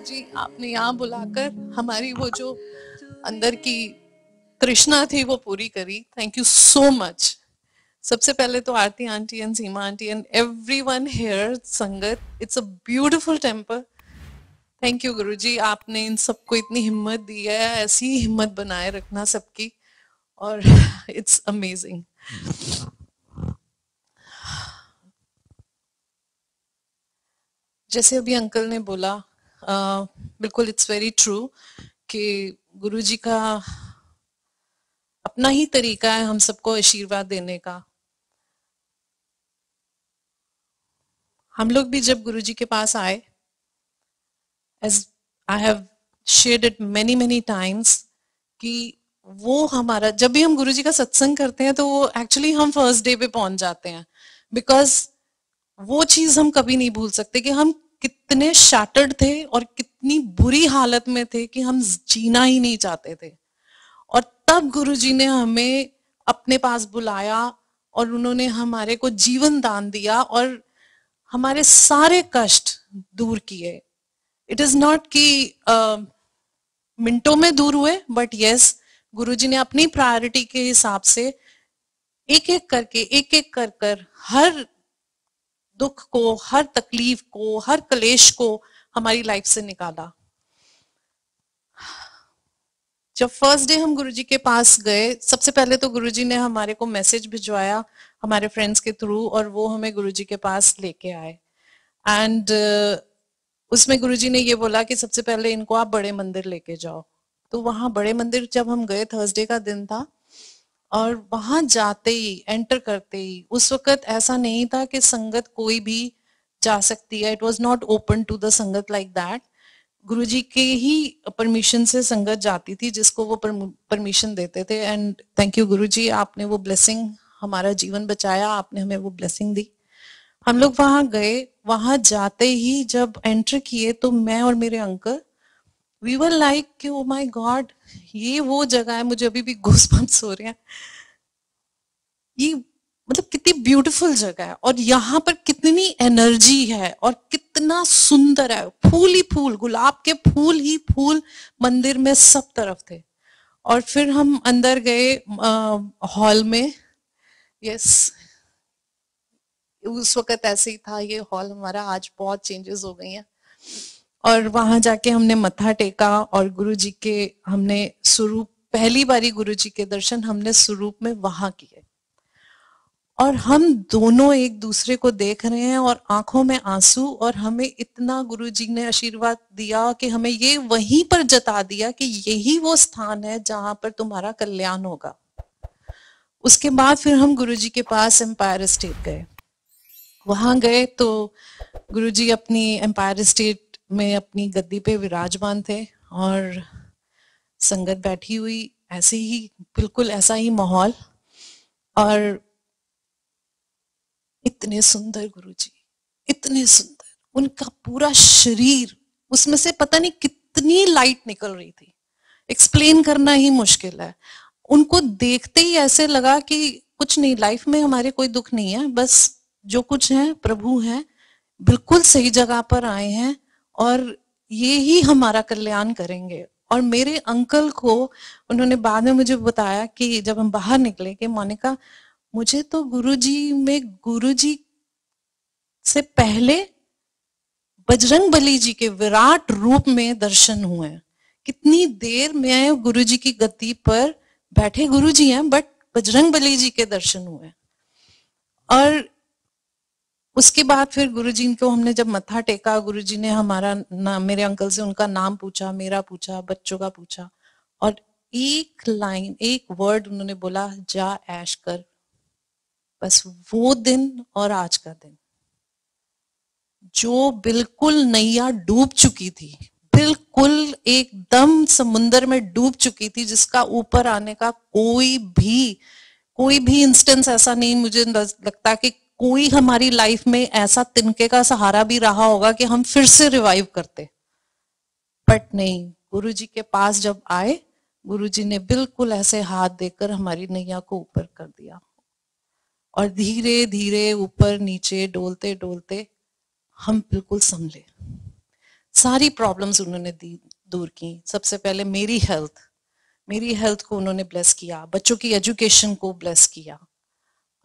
गुरुजी आपने यहाँ बुलाकर हमारी वो जो अंदर की तृष्णा थी वो पूरी करी। Thank you so much. सबसे पहले तो Aarti aunty and Seema aunty and everyone here, sangat, it's a beautiful temple. Thank you Guruji, आपने इन सबको इतनी हिम्मत दी है, ऐसी ही हिम्मत बनाए रखना सबकी, और इट्स अमेजिंग। जैसे अभी अंकल ने बोला, बिल्कुल इट्स वेरी ट्रू कि गुरुजी का अपना ही तरीका है हम सबको आशीर्वाद देने का। हम लोग भी जब गुरुजी के पास आए, as I have shared it many many times, कि वो हमारा, जब भी हम गुरुजी का सत्संग करते हैं तो वो एक्चुअली हम फर्स्ट डे पे पहुंच जाते हैं, बिकॉज वो चीज हम कभी नहीं भूल सकते कि हम कितने शैटर्ड थे और कितनी बुरी हालत में थे कि हम जीना ही नहीं चाहते थे। और तब गुरुजी ने हमें अपने पास बुलाया और उन्होंने हमारे को जीवन दान दिया और हमारे सारे कष्ट दूर किए। इट इज नॉट कि मिनटों में दूर हुए, बट यस, गुरुजी ने अपनी प्रायोरिटी के हिसाब से एक एक कर कर हर दुख को, हर तकलीफ को, हर कलेश को हमारी लाइफ से निकाला। जब फर्स्ट डे हम गुरुजी के पास गए, सबसे पहले तो गुरुजी ने हमारे को मैसेज भिजवाया हमारे फ्रेंड्स के थ्रू, और वो हमें गुरुजी के पास लेके आए। एंड उसमें गुरुजी ने ये बोला कि सबसे पहले इनको आप बड़े मंदिर लेके जाओ। तो वहां बड़े मंदिर जब हम गए, थर्सडे का दिन था, और वहां जाते ही, एंटर करते ही, उस वक्त ऐसा नहीं था कि संगत कोई भी जा सकती है। It was not open to the sangat like that. Guruji के ही परमिशन से संगत जाती थी, जिसको वो परमिशन देते थे। एंड थैंक यू गुरुजी, आपने वो ब्लेसिंग, हमारा जीवन बचाया, आपने हमें वो ब्लेसिंग दी। हम लोग वहां गए, वहां जाते ही जब एंटर किए तो मैं और मेरे अंकल, वी वर लाइक कि ओ माय गॉड, ये वो जगह है, मुझे अभी भी गूज़बम्प्स हो रहे हैं। ये मतलब कितनी ब्यूटीफुल जगह है, और यहाँ पर कितनी एनर्जी है, और कितना सुंदर है। फूल ही फूल, गुलाब के फूल ही फूल मंदिर में सब तरफ थे। और फिर हम अंदर गए हॉल में। यस, उस वक्त ऐसे ही था ये हॉल हमारा, आज बहुत चेंजेस हो गई हैं। और वहां जाके हमने मत्था टेका और गुरुजी के हमने स्वरूप, पहली बारी गुरुजी के दर्शन हमने स्वरूप में वहां किए। और हम दोनों एक दूसरे को देख रहे हैं और आंखों में आंसू, और हमें इतना गुरुजी ने आशीर्वाद दिया कि हमें ये वहीं पर जता दिया कि यही वो स्थान है जहां पर तुम्हारा कल्याण होगा। उसके बाद फिर हम गुरुजी के पास एम्पायर स्टेट गए। वहां गए तो गुरुजी अपनी एम्पायर स्टेट में अपनी गद्दी पे विराजमान थे, और संगत बैठी हुई, ऐसे ही बिल्कुल ऐसा ही माहौल। और इतने सुंदर गुरुजी, इतने सुंदर, उनका पूरा शरीर, उसमें से पता नहीं कितनी लाइट निकल रही थी, एक्सप्लेन करना ही मुश्किल है। उनको देखते ही ऐसे लगा कि कुछ नहीं, लाइफ में हमारे कोई दुख नहीं है, बस जो कुछ है प्रभु हैं, बिल्कुल सही जगह पर आए हैं, और ये ही हमारा कल्याण करेंगे। और मेरे अंकल को उन्होंने बाद में मुझे बताया कि जब हम बाहर निकले कि मोनिका, मुझे तो गुरुजी में, गुरुजी से पहले बजरंग बली जी के विराट रूप में दर्शन हुए। कितनी देर में गुरुजी की गद्दी पर बैठे गुरुजी हैं, बट बजरंग बली जी के दर्शन हुए। और उसके बाद फिर गुरुजी को हमने जब मत्था टेका, गुरुजी ने हमारा नाम, मेरे अंकल से उनका नाम पूछा, मेरा पूछा, बच्चों का पूछा, और एक लाइन, एक वर्ड उन्होंने बोला, जा ऐश कर। बस वो दिन और आज का दिन, जो बिल्कुल नैया डूब चुकी थी, बिल्कुल एकदम समुंदर में डूब चुकी थी, जिसका ऊपर आने का कोई भी इंस्टेंस ऐसा नहीं मुझे लगता कि कोई हमारी लाइफ में ऐसा तिनके का सहारा भी रहा होगा कि हम फिर से रिवाइव करते। बट नहीं, गुरुजी के पास जब आए, गुरुजी ने बिल्कुल ऐसे हाथ देकर हमारी नैया को ऊपर कर दिया, और धीरे धीरे ऊपर नीचे डोलते डोलते हम बिल्कुल संभले। सारी प्रॉब्लम्स उन्होंने दूर की। सबसे पहले मेरी हेल्थ को उन्होंने ब्लेस किया, बच्चों की एजुकेशन को ब्लेस किया,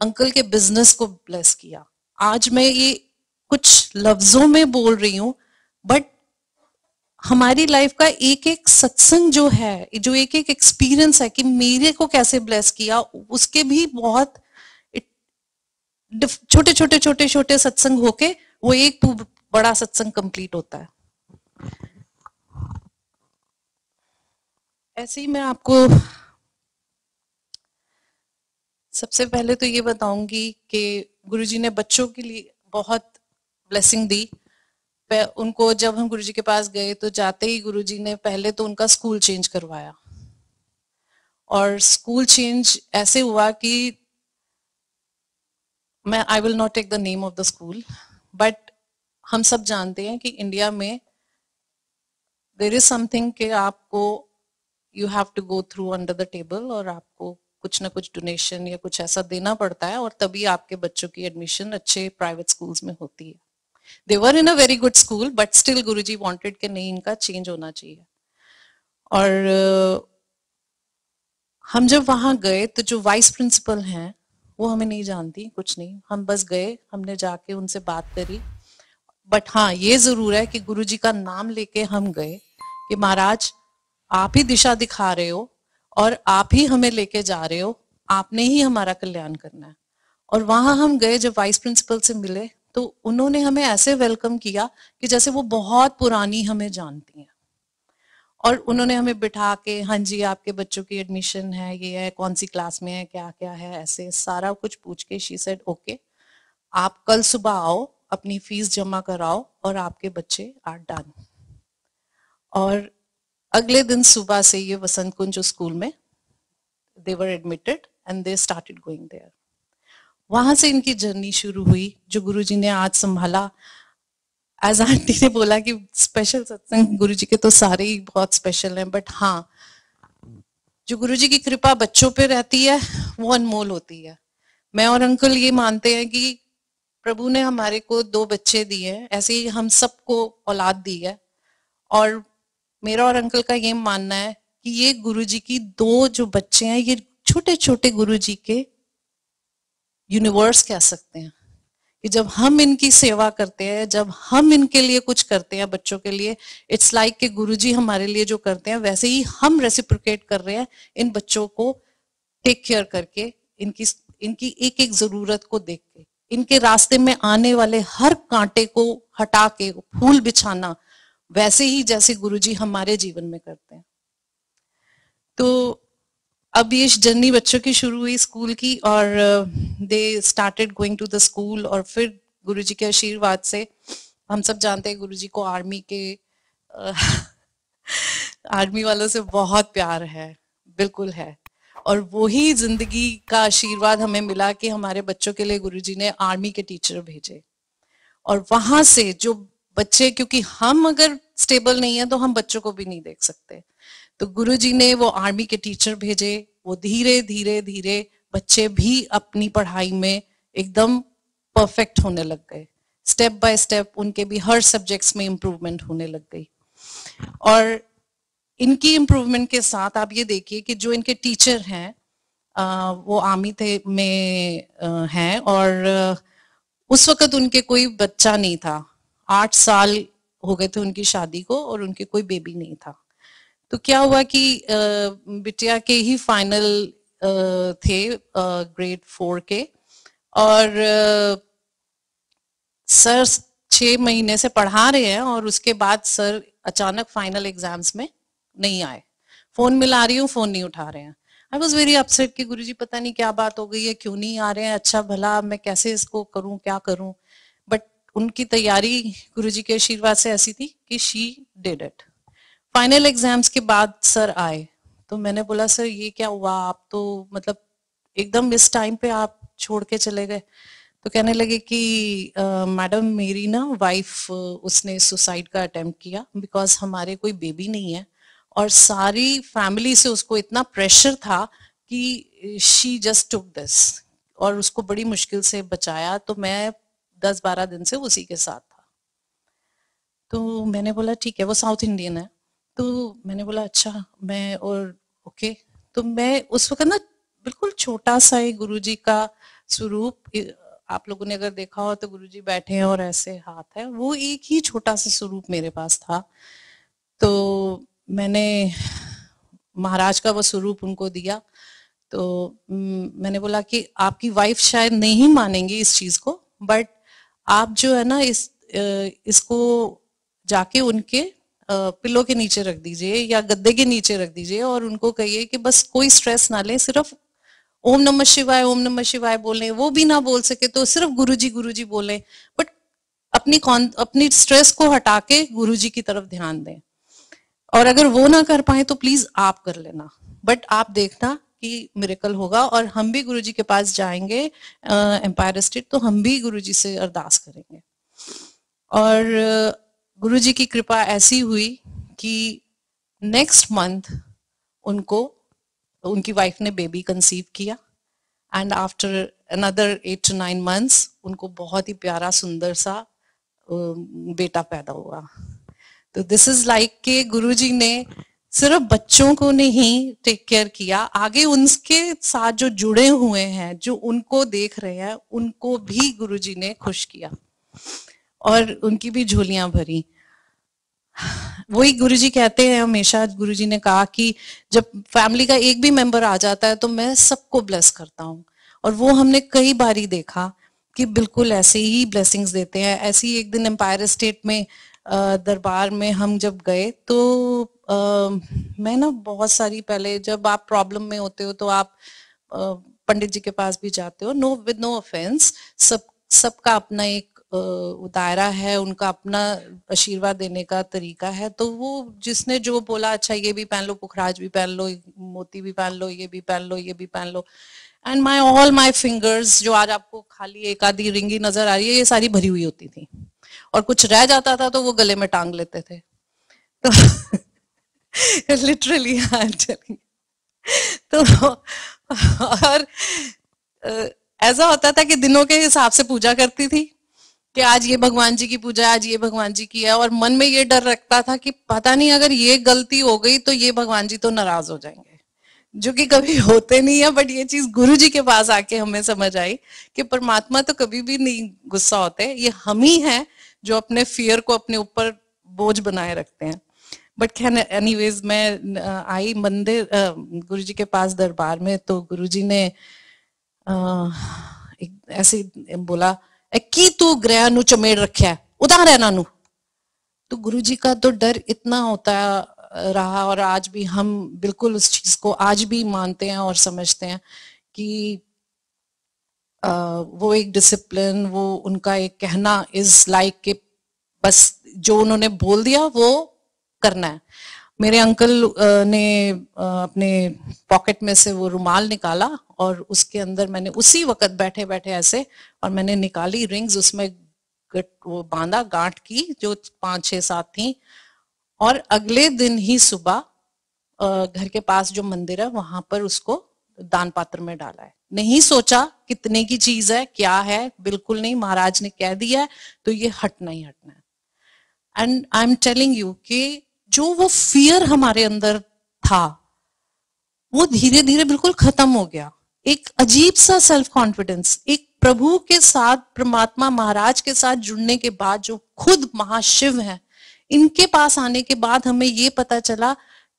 अंकल के बिजनेस को ब्लेस किया। आज मैं ये कुछ लफ्जों में बोल रही हूं, बट हमारी लाइफ का एक एक सत्संग जो है, जो एक एक एक्सपीरियंस है कि मेरे को कैसे ब्लेस किया, उसके भी बहुत छोटे छोटे छोटे छोटे सत्संग होके वो एक बड़ा सत्संग कंप्लीट होता है। ऐसे ही मैं आपको सबसे पहले तो ये बताऊंगी कि गुरुजी ने बच्चों के लिए बहुत ब्लेसिंग दी। उनको जब हम गुरुजी के पास गए तो जाते ही गुरुजी ने पहले तो उनका स्कूल चेंज करवाया, और स्कूल चेंज ऐसे हुआ कि मैं I will not take the name of the school, but हम सब जानते हैं कि इंडिया में देयर इज समथिंग कि आपको you have to go through under the table, और आपको कुछ ना कुछ डोनेशन या कुछ ऐसा देना पड़ता है, और तभी आपके बच्चों की एडमिशन अच्छे प्राइवेट स्कूल्स में होती है। They were in a very good school, but still Guruji wanted कि नहीं, इनका चेंज होना चाहिए। और हम जब वहां गए तो जो वाइस प्रिंसिपल हैं वो हमें नहीं जानती, कुछ नहीं, हम बस गए, हमने जाके उनसे बात करी। बट हाँ, ये जरूर है कि गुरुजी का नाम लेके हम गए कि महाराज आप ही दिशा दिखा रहे हो और आप ही हमें लेके जा रहे हो, आपने ही हमारा कल्याण करना है। और वहां हम गए, जब वाइस प्रिंसिपल से मिले तो उन्होंने हमें ऐसे वेलकम किया कि जैसे वो बहुत पुरानी हमें जानती हैं। और उन्होंने हमें बिठा के, हाँ जी आपके बच्चों की एडमिशन है, ये है, कौन सी क्लास में है, क्या क्या है, ऐसे सारा कुछ पूछ के शी सेड ओके, आप कल सुबह आओ, अपनी फीस जमा कराओ और आपके बच्चे आर डन। और अगले दिन सुबह से ये वसंत कुंज स्कूल में they were admitted and they started going there. वहां से इनकी जर्नी शुरू हुई, जो गुरुजी ने आज संभाला। एज आंटी ने बोला कि स्पेशल सत्संग गुरुजी के तो सारे ही बहुत स्पेशल हैं, बट हाँ, जो गुरुजी की कृपा बच्चों पे रहती है वो अनमोल होती है। मैं और अंकल ये मानते हैं कि प्रभु ने हमारे को 2 बच्चे दिए हैं, ऐसे ही हम सबको औलाद दी है। और मेरा और अंकल का ये मानना है कि ये गुरुजी की 2 जो बच्चे हैं, ये छोटे छोटे गुरुजी के यूनिवर्स कह सकते हैं। कि जब हम इनकी सेवा करते हैं, जब हम इनके लिए कुछ करते हैं बच्चों के लिए, इट्स लाइक कि गुरुजी हमारे लिए जो करते हैं वैसे ही हम रेसिप्रोकेट कर रहे हैं इन बच्चों को टेक केयर करके, इनकी इनकी एक एक जरूरत को देख के, इनके रास्ते में आने वाले हर कांटे को हटा के फूल बिछाना, वैसे ही जैसे गुरुजी हमारे जीवन में करते हैं। तो अब ये जर्नी बच्चों की शुरू हुई स्कूल की, और they started going to the school. और फिर गुरुजी के आशीर्वाद से, हम सब जानते हैं गुरुजी को आर्मी के आर्मी वालों से बहुत प्यार है, बिल्कुल है। और वही जिंदगी का आशीर्वाद हमें मिला कि हमारे बच्चों के लिए गुरुजी ने आर्मी के टीचर भेजे। और वहां से जो बच्चे, क्योंकि हम अगर स्टेबल नहीं है तो हम बच्चों को भी नहीं देख सकते, तो गुरुजी ने वो आर्मी के टीचर भेजे। वो धीरे धीरे धीरे बच्चे भी अपनी पढ़ाई में एकदम परफेक्ट होने लग गए। स्टेप बाय स्टेप उनके भी हर सब्जेक्ट्स में इम्प्रूवमेंट होने लग गई। और इनकी इम्प्रूवमेंट के साथ आप ये देखिए कि जो इनके टीचर हैं वो आर्मी थे में हैं, और उस वक्त उनके कोई बच्चा नहीं था। 8 साल हो गए थे उनकी शादी को और उनके कोई बेबी नहीं था। तो क्या हुआ कि बिटिया के ही फाइनल थे ग्रेड 4 के, और सर 6 महीने से पढ़ा रहे हैं और उसके बाद सर अचानक फाइनल एग्जाम्स में नहीं आए। फोन मिला रही हूँ, फोन नहीं उठा रहे हैं। आई वॉज वेरी अपसेट कि गुरुजी पता नहीं क्या बात हो गई है, क्यों नहीं आ रहे हैं, अच्छा भला मैं कैसे इसको करूं, क्या करूं। बट उनकी तैयारी गुरुजी के आशीर्वाद से ऐसी थी कि she did it. Final exams के बाद सर आए, तो मैंने बोला सर ये क्या हुआ, आप तो मतलब एकदम इस टाइम पे आप छोड़ के चले गए। तो कहने लगे कि मैडम मेरी ना वाइफ उसने सुसाइड का अटेम्प्ट किया, बिकॉज हमारे कोई बेबी नहीं है और सारी फैमिली से उसको इतना प्रेशर था कि शी जस्ट टुक दिस, और उसको बड़ी मुश्किल से बचाया। तो मैं 10-12 दिन से उसी के साथ था। तो मैंने बोला ठीक है, वो साउथ इंडियन है। तो मैंने बोला अच्छा, मैं और ओके। तो मैं उस वक्त ना बिल्कुल छोटा सा एक गुरुजी का स्वरूप, आप लोगों ने अगर देखा हो तो गुरुजी बैठे हैं और ऐसे हाथ है, वो एक ही छोटा सा स्वरूप मेरे पास था। तो मैंने महाराज का वो स्वरूप उनको दिया। तो मैंने बोला कि आपकी वाइफ शायद नहीं मानेंगी इस चीज को, बट आप जो है ना इसको जाके उनके पिलो के नीचे रख दीजिए या गद्दे के नीचे रख दीजिए और उनको कहिए कि बस कोई स्ट्रेस ना लें, सिर्फ ओम नमः शिवाय, ओम नमः शिवाय बोलें। वो भी ना बोल सके तो सिर्फ गुरुजी बोलें, बट अपनी स्ट्रेस को हटा के गुरुजी की तरफ ध्यान दें। और अगर वो ना कर पाए तो प्लीज आप कर लेना, बट आप देखना कि मिरेकल होगा। और हम भी गुरुजी के पास जाएंगे एम्पायर स्टेट, तो हम भी गुरुजी से अरदास करेंगे। और गुरुजी की कृपा ऐसी हुई कि नेक्स्ट मंथ उनकी वाइफ ने बेबी कंसीव किया, and after another 8 to 9 months उनको बहुत ही प्यारा सुंदर सा बेटा पैदा हुआ। तो दिस इज लाइक के गुरुजी ने सिर्फ बच्चों को नहीं टेक केयर किया, आगे उनके साथ जो जुड़े हुए हैं, जो उनको देख रहे हैं, उनको भी गुरुजी ने खुश किया और उनकी भी झोलियां भरी। वही गुरुजी कहते हैं, हमेशा गुरुजी ने कहा कि जब फैमिली का एक भी मेंबर आ जाता है तो मैं सबको ब्लेस करता हूँ। और वो हमने कई बारी देखा कि बिल्कुल ऐसे ही ब्लेसिंग्स देते हैं। ऐसे ही एक दिन एम्पायर स्टेट में दरबार में हम जब गए तो मैं ना बहुत सारी, पहले जब आप प्रॉब्लम में होते हो तो आप पंडित जी के पास भी जाते हो, नो विद नो ऑफेंस, सबका अपना एक दायरा है, उनका अपना आशीर्वाद देने का तरीका है। तो वो जिसने जो बोला, अच्छा ये भी पहन लो, पुखराज भी पहन लो, मोती भी पहन लो, ये भी पहन लो, ये भी पहन लो, एंड ऑल माई फिंगर्स, जो आज आपको खाली एक आधी रिंगी नजर आ रही है, ये सारी भरी हुई होती थी। और कुछ रह जाता था तो वो गले में टांग लेते थे। तो लिटरली तो और ऐसा होता था कि दिनों के हिसाब से पूजा करती थी कि आज ये भगवान जी की पूजा है, आज ये भगवान जी की है, और मन में ये डर रखता था कि पता नहीं अगर ये गलती हो गई तो ये भगवान जी तो नाराज हो जाएंगे, जो कि कभी होते नहीं है। बट ये चीज गुरु जी के पास आके हमें समझ आई कि परमात्मा तो कभी भी नहीं गुस्सा होते, ये हम ही हैं जो अपने फियर को अपने ऊपर बोझ बनाए रखते हैं। बट खैर एनीवेज, मैं आई मंदिर गुरु जी के पास दरबार में, तो गुरु जी ने ऐसे बोला कि तू ग्रह नु चमेड़ रखा है, उदार रहना नु। तो गुरु जी का तो डर इतना होता रहा, और आज भी हम बिल्कुल उस चीज को आज भी मानते हैं और समझते हैं कि वो एक डिसिप्लिन, वो उनका एक कहना इज लाइक कि बस जो उन्होंने बोल दिया वो करना है। मेरे अंकल ने अपने पॉकेट में से वो रुमाल निकाला और उसके अंदर मैंने उसी वक्त बैठे बैठे ऐसे, और मैंने निकाली रिंग्स, उसमें वो बांधा गांठ की जो 5 6 7 थी, और अगले दिन ही सुबह घर के पास जो मंदिर है वहां पर उसको दान पात्र में डाला है। नहीं सोचा कितने की चीज है, क्या है, बिल्कुल नहीं, महाराज ने कह दिया है तो ये हटना ही हटना है। And I am telling you कि जो वो फियर हमारे अंदर था वो धीरे धीरे बिल्कुल खत्म हो गया। एक अजीब सा सेल्फ कॉन्फिडेंस, एक प्रभु के साथ, परमात्मा महाराज के साथ जुड़ने के बाद, जो खुद महाशिव हैं, इनके पास आने के बाद हमें ये पता चला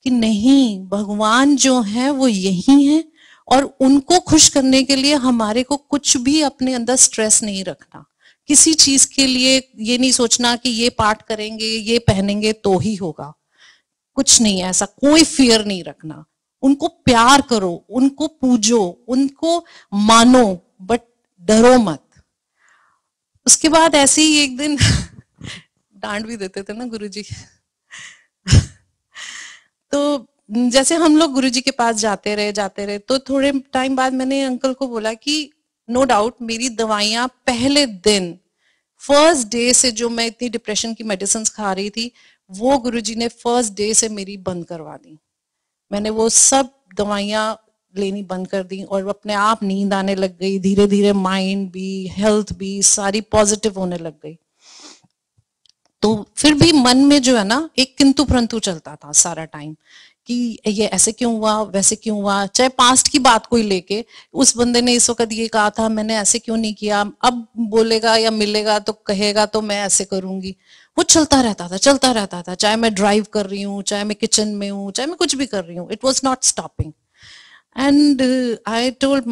कि नहीं, भगवान जो है वो यही है, और उनको खुश करने के लिए हमारे को कुछ भी अपने अंदर स्ट्रेस नहीं रखना। किसी चीज के लिए ये नहीं सोचना कि ये पाठ करेंगे, ये पहनेंगे तो ही होगा, कुछ नहीं, ऐसा कोई फियर नहीं रखना। उनको प्यार करो, उनको पूजो, उनको मानो, बट डरो मत। उसके बाद ऐसे ही एक दिन डांट भी देते थे ना गुरुजी। तो जैसे हम लोग गुरुजी के पास जाते रहे, तो थोड़े टाइम बाद मैंने अंकल को बोला कि नो डाउट मेरी दवाइयां पहले दिन, फर्स्ट डे से, जो मैं इतनी डिप्रेशन की मेडिसिन खा रही थी, वो गुरुजी ने फर्स्ट डे से मेरी बंद करवा दी। मैंने वो सब दवाइयां लेनी बंद कर दी और अपने आप नींद आने लग गई, धीरे धीरे माइंड भी, हेल्थ भी सारी पॉजिटिव होने लग गई। तो फिर भी मन में जो है ना एक किंतु परंतु चलता था सारा टाइम कि ये ऐसे क्यों हुआ, वैसे क्यों हुआ। चाहे पास्ट की बात कोई लेके, उस बंदे ने इस वक्त ये कहा था, मैंने ऐसे क्यों नहीं किया, अब बोलेगा या मिलेगा तो कहेगा तो मैं ऐसे करूंगी। वो चलता रहता था, चलता रहता था। चाहे मैं ड्राइव कर रही हूँ, चाहे मैं किचन में हूँ, चाहे मैं कुछ भी कर रही हूँ, it was not stopping. And I told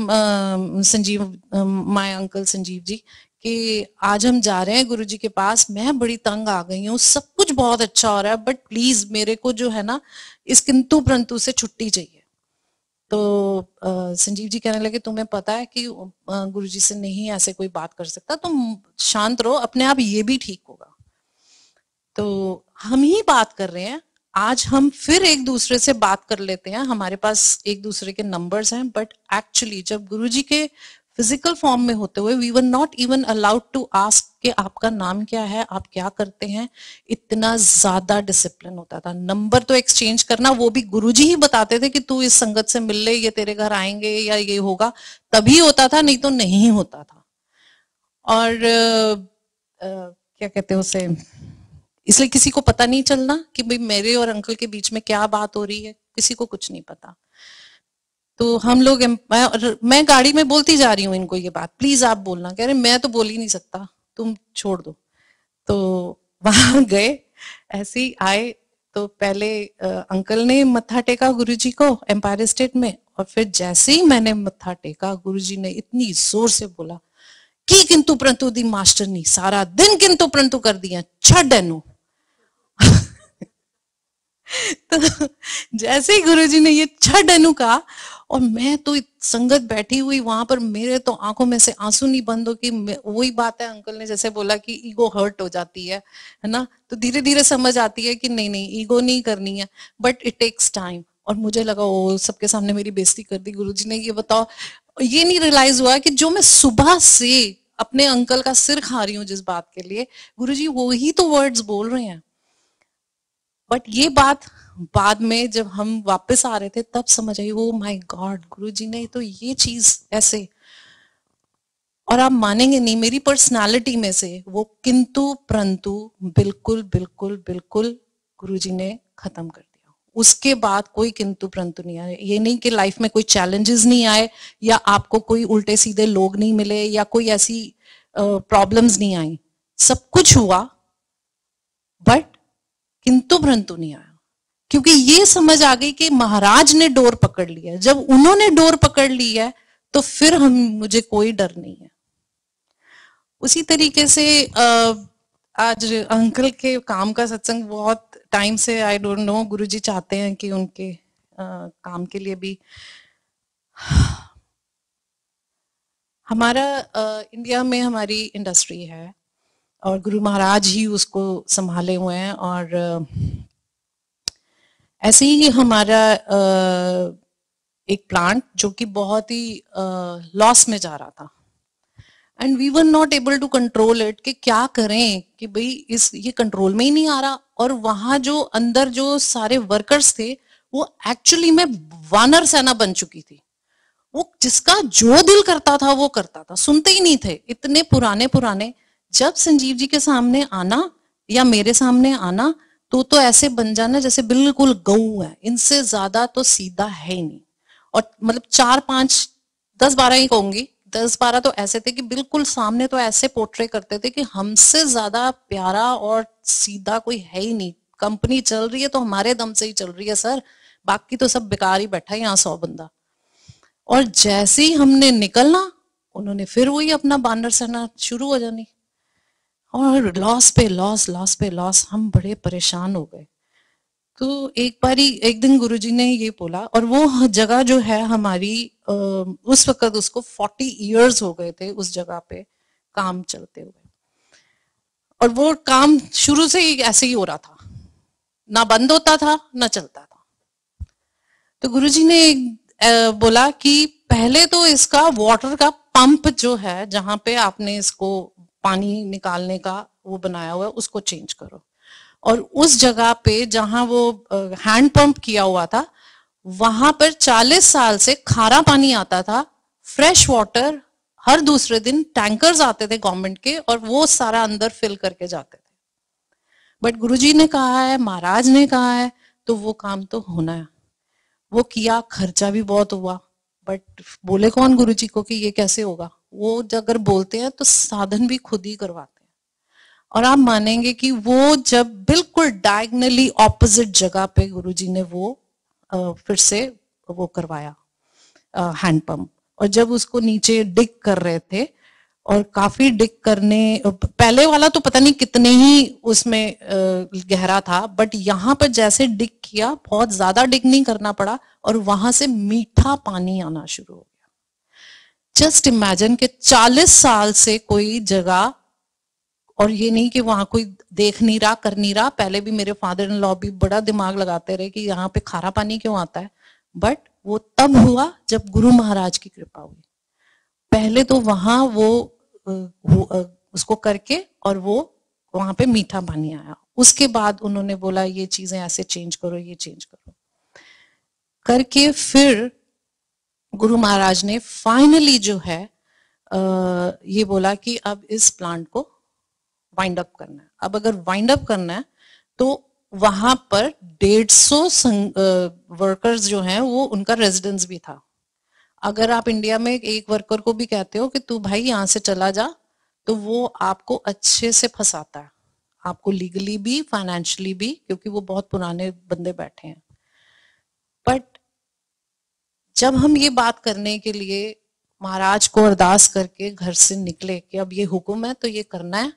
Sanjeev, my uncle Sanjeev ji, कि आज हम जा रहे हैं गुरुजी के पास, मैं बड़ी तंग आ गई हूँ, सब कुछ बहुत अच्छा हो रहा है, बट प्लीज मेरे को जो है ना इस किंतु परंतु से छुट्टी चाहिए। तो संजीव जी कहने लगे, तुम्हें पता है कि गुरुजी से नहीं ऐसे कोई बात कर सकता, तुम शांत रहो, अपने आप ये भी ठीक होगा। तो हम ही बात कर रहे हैं, आज हम फिर एक दूसरे से बात कर लेते हैं, हमारे पास एक दूसरे के नंबर्स हैं, बट एक्चुअली जब गुरुजी के फिजिकल फॉर्म में होते हुए we were not even allowed to ask कि आपका नाम क्या है, आप क्या करते हैं। इतना ज्यादा डिसिप्लिन होता था। नंबर तो एक्सचेंज करना वो भी गुरुजी ही बताते थे कि तू इस संगत से मिल ले, ये तेरे घर आएंगे या ये होगा, तभी होता था, नहीं तो नहीं होता था। और क्या कहते हैं उसे, इसलिए किसी को पता नहीं चलना कि भाई मेरे और अंकल के बीच में क्या बात हो रही है, किसी को कुछ नहीं पता। तो हम लोग, मैं गाड़ी में बोलती जा रही हूँ इनको ये बात, प्लीज आप बोलना, कह रहे मैं तो बोल ही नहीं सकता, तुम छोड़ दो। तो वहां गए, ऐसे ही आए, तो पहले अंकल ने मत्था टेका गुरुजी को एम्पायर स्टेट में, और फिर जैसे ही मैंने मत्था टेका, गुरुजी ने इतनी जोर से बोला कि किंतु परंतु दी मास्टर नहीं, सारा दिन किंतु परंतु कर दिया, छड़ एनू। तो जैसे ही गुरुजी ने ये छड़ एनू कहा, और मैं तो संगत बैठी हुई वहां पर, मेरे तो आंखों में से आंसू नहीं बंद हो कि वही बात है, अंकल ने जैसे बोला कि ईगो हर्ट हो जाती है ना, तो धीरे धीरे समझ आती है कि नहीं नहीं ईगो नहीं करनी है, बट इट टेक्स टाइम। और मुझे लगा ओ सबके सामने मेरी बेइज्जती कर दी गुरुजी ने, ये बताओ, ये नहीं रियलाइज हुआ कि जो मैं सुबह से अपने अंकल का सिर खा रही हूँ जिस बात के लिए, गुरुजी वो ही तो वर्ड्स बोल रहे हैं। बट ये बात बाद में जब हम वापस आ रहे थे तब समझ आई, ओ माय गॉड, गुरुजी ने तो ये चीज ऐसे। और आप मानेंगे नहीं, मेरी पर्सनालिटी में से वो किंतु परंतु बिल्कुल बिल्कुल बिल्कुल गुरुजी ने खत्म कर दिया। उसके बाद कोई किंतु परंतु नहीं आया। ये नहीं कि लाइफ में कोई चैलेंजेस नहीं आए, या आपको कोई उल्टे सीधे लोग नहीं मिले, या कोई ऐसी प्रॉब्लम्स नहीं आई, सब कुछ हुआ, बट किंतु परंतु नहीं आया। क्योंकि ये समझ आ गई कि महाराज ने डोर पकड़ लिया, जब उन्होंने डोर पकड़ ली है तो फिर मुझे कोई डर नहीं है। उसी तरीके से आज अंकल के काम का सत्संग बहुत टाइम से, आई डोंट नो, गुरुजी चाहते हैं कि उनके काम के लिए भी हमारा इंडिया में हमारी इंडस्ट्री है और गुरु महाराज ही उसको संभाले हुए हैं। और ऐसे ही हमारा एक प्लांट जो कि बहुत ही लॉस में जा रहा था, and we were not able to control it, कि क्या करें कि भाई ये कंट्रोल में ही नहीं आ रहा। और वहां जो अंदर जो सारे वर्कर्स थे वो एक्चुअली में वानर सेना बन चुकी थी। वो जिसका जो दिल करता था वो करता था, सुनते ही नहीं थे। इतने पुराने जब संजीव जी के सामने आना या मेरे सामने आना तो ऐसे बन जाना जैसे बिल्कुल गऊ है, इनसे ज्यादा तो सीधा है ही नहीं। और मतलब 4 5 10 12 ही कहूंगी, 10 12 तो ऐसे थे कि बिल्कुल सामने तो ऐसे पोर्ट्रे करते थे कि हमसे ज्यादा प्यारा और सीधा कोई है ही नहीं। कंपनी चल रही है तो हमारे दम से ही चल रही है सर, बाकी तो सब बेकार ही बैठा है यहाँ 100 बंदा। और जैसे ही हमने निकलना उन्होंने फिर वही अपना बानर सेना शुरू हो जानी, और लॉस पे लॉस। हम बड़े परेशान हो गए। तो एक दिन गुरुजी ने ये बोला, और वो जगह जो है हमारी उस वक्त उसको 40 इयर्स हो गए थे उस जगह पे काम चलते हुए, और वो काम शुरू से ही ऐसे ही हो रहा था, ना बंद होता था ना चलता था। तो गुरुजी ने बोला कि पहले तो इसका वाटर का पंप जो है जहां पे आपने इसको पानी निकालने का वो बनाया हुआ है उसको चेंज करो, और उस जगह पे जहां वो हैंड पंप किया हुआ था वहां पर 40 साल से खारा पानी आता था, फ्रेश वाटर हर दूसरे दिन टैंकर्स आते थे गवर्नमेंट के, और वो सारा अंदर फिल करके जाते थे। बट गुरुजी ने कहा है, महाराज ने कहा है, तो वो काम तो होना है। वो किया, खर्चा भी बहुत हुआ, बट बोले कौन गुरुजी को कि ये कैसे होगा। वो अगर बोलते हैं तो साधन भी खुद ही करवाते हैं। और आप मानेंगे कि वो जब बिल्कुल डायगनली ऑपोजिट जगह पे गुरुजी ने वो फिर से वो करवाया हैंडपंप। और जब उसको नीचे डिग कर रहे थे, और काफी डिग करने, पहले वाला तो पता नहीं कितने ही उसमें गहरा था, बट यहाँ पर जैसे डिग किया, बहुत ज्यादा डिग नहीं करना पड़ा, और वहां से मीठा पानी आना शुरू हो गया। जस्ट इमेजिन कि 40 साल से कोई जगह, और ये नहीं कि वहां कोई देख नहीं रहा, कर नहीं रहा। पहले भी मेरे फादर इन लॉ भी बड़ा दिमाग लगाते रहे कि यहाँ पे खारा पानी क्यों आता है, बट वो तब हुआ जब गुरु महाराज की कृपा हुई। पहले तो वहां वो उसको करके, और वो वहां पे मीठा पानी आया। उसके बाद उन्होंने बोला ये चीजें ऐसे चेंज करो, ये चेंज करो करके, फिर गुरु महाराज ने फाइनली जो है ये बोला कि अब इस प्लांट को वाइंड अप करना है। अब अगर वाइंड अप करना है तो वहां पर 150 वर्कर्स जो हैं, वो उनका रेजिडेंस भी था। अगर आप इंडिया में एक वर्कर को भी कहते हो कि तू भाई यहां से चला जा, तो वो आपको अच्छे से फंसाता है, आपको लीगली भी, फाइनेंशियली भी, क्योंकि वो बहुत पुराने बंदे बैठे हैं। बट जब हम ये बात करने के लिए महाराज को अरदास करके घर से निकले कि अब ये हुक्म है तो ये करना है,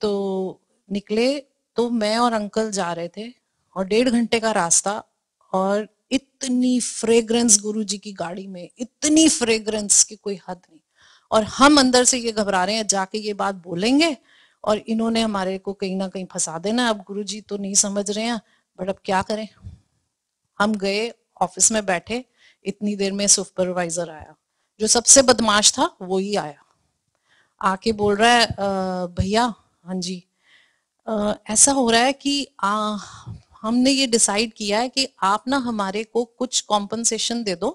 तो निकले, तो मैं और अंकल जा रहे थे, और 1.5 घंटे का रास्ता, और इतनी फ्रेग्रेंस गुरुजी की गाड़ी में, इतनी फ्रेग्रेंस की कोई हद नहीं। और हम अंदर से ये घबरा रहे हैं, जाके ये बात बोलेंगे और इन्होंने हमारे को कहीं ना कहीं फंसा देना। अब गुरुजी तो नहीं समझ रहे हैं, बट अब क्या करें। हम गए, ऑफिस में बैठे, इतनी देर में सुपरवाइजर आया, जो सबसे बदमाश था वो ही आया। आके बोल रहा है भैया, हाँ जी, ऐसा हो रहा है कि हमने ये डिसाइड किया है कि आप ना हमारे को कुछ कॉम्पनसेशन दे दो,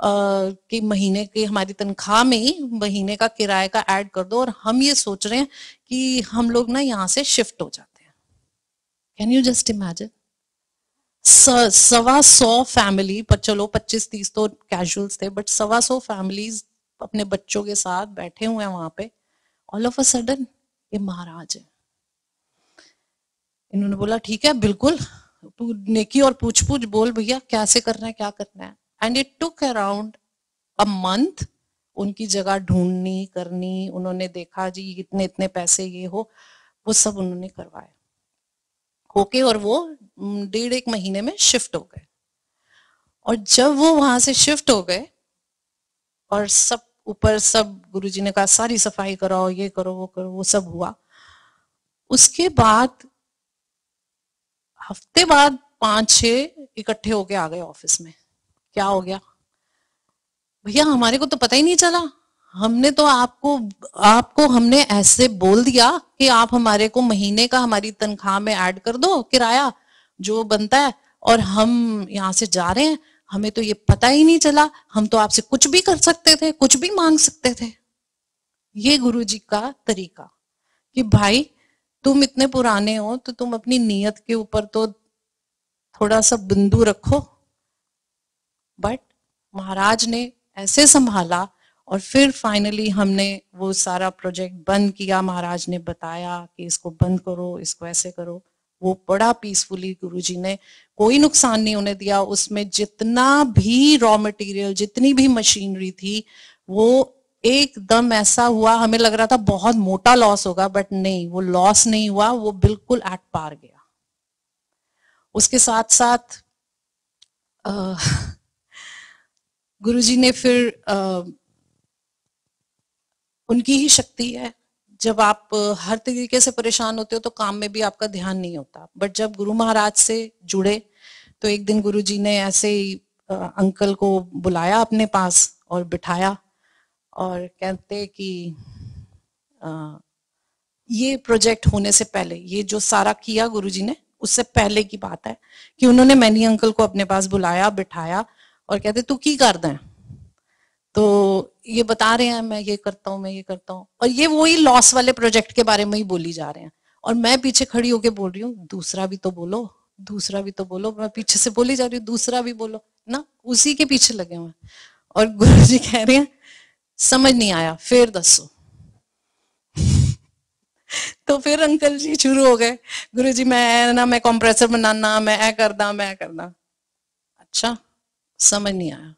कि महीने की हमारी तनख्वाह में ही महीने का किराए का ऐड कर दो, और हम ये सोच रहे हैं कि हम लोग ना यहाँ से शिफ्ट हो जाते हैं। Can you just imagine? 125 family, पर चलो 25-30 तो कैजुअल्स थे, बट 125 फैमिलीज अपने बच्चों के साथ बैठे हुए हैं वहां पे। ऑल ऑफ अ सडन ये महाराज है। इन्होंने बोला ठीक है, बिल्कुल तू नेकी और पूछ पूछ बोल भैया, कैसे करना है, क्या करना है। And it took around a month उनकी जगह ढूंढनी करनी। उन्होंने देखा जी इतने इतने पैसे ये हो, वो सब उन्होंने करवाए होके, और वो 1.5 महीने में शिफ्ट हो गए। और जब वो वहां से शिफ्ट हो गए, और सब ऊपर सब गुरुजी ने कहा सारी सफाई कराओ, ये करो, वो करो, वो सब हुआ। उसके बाद हफ्ते बाद 5-6 इकट्ठे होके आ गए ऑफिस में। क्या हो गया भैया, हमारे को तो पता ही नहीं चला, हमने तो आपको हमने ऐसे बोल दिया कि आप हमारे को महीने का हमारी तनख्वाह में ऐड कर दो किराया जो बनता है, और हम यहाँ से जा रहे हैं, हमें तो ये पता ही नहीं चला, हम तो आपसे कुछ भी कर सकते थे, कुछ भी मांग सकते थे। ये गुरुजी का तरीका कि भाई तुम इतने पुराने हो तो तुम अपनी नीयत के ऊपर तो थोड़ा सा बिंदु रखो। बट महाराज ने ऐसे संभाला, और फिर फाइनली हमने वो सारा प्रोजेक्ट बंद किया। महाराज ने बताया कि इसको बंद करो, इसको ऐसे करो। वो बड़ा पीसफुली गुरुजी ने, कोई नुकसान नहीं होने दिया। उसमें जितना भी रॉ मटेरियल, जितनी भी मशीनरी थी, वो एकदम ऐसा हुआ, हमें लग रहा था बहुत मोटा लॉस होगा, बट नहीं, वो लॉस नहीं हुआ, वो बिल्कुल एट पार गया। उसके साथ साथ गुरुजी ने फिर उनकी ही शक्ति है, जब आप हर तरीके से परेशान होते हो तो काम में भी आपका ध्यान नहीं होता। बट जब गुरु महाराज से जुड़े तो एक दिन गुरुजी ने ऐसे ही अंकल को बुलाया अपने पास और बिठाया, और कहते कि ये प्रोजेक्ट होने से पहले, ये जो सारा किया गुरुजी ने, उससे पहले की बात है कि उन्होंने मैनी अंकल को अपने पास बुलाया, बिठाया, और कहते तू की करदा है? तो ये बता रहे हैं मैं ये करता हूँ, मैं ये करता हूँ, और ये वही लॉस वाले प्रोजेक्ट के बारे में ही बोली जा रहे हैं। और मैं पीछे खड़ी होके बोल रही हूँ दूसरा भी तो बोलो, दूसरा भी तो बोलो। मैं पीछे से बोली जा रही हूँ दूसरा भी बोलो ना, उसी के पीछे लगे हुए। और गुरुजी कह रहे हैं समझ नहीं आया फिर दसो। तो फिर अंकल जी शुरू हो गए, गुरुजी मैं कंप्रेसर बनाना, मैं ऐ करदा। अच्छा समझ नहीं आया,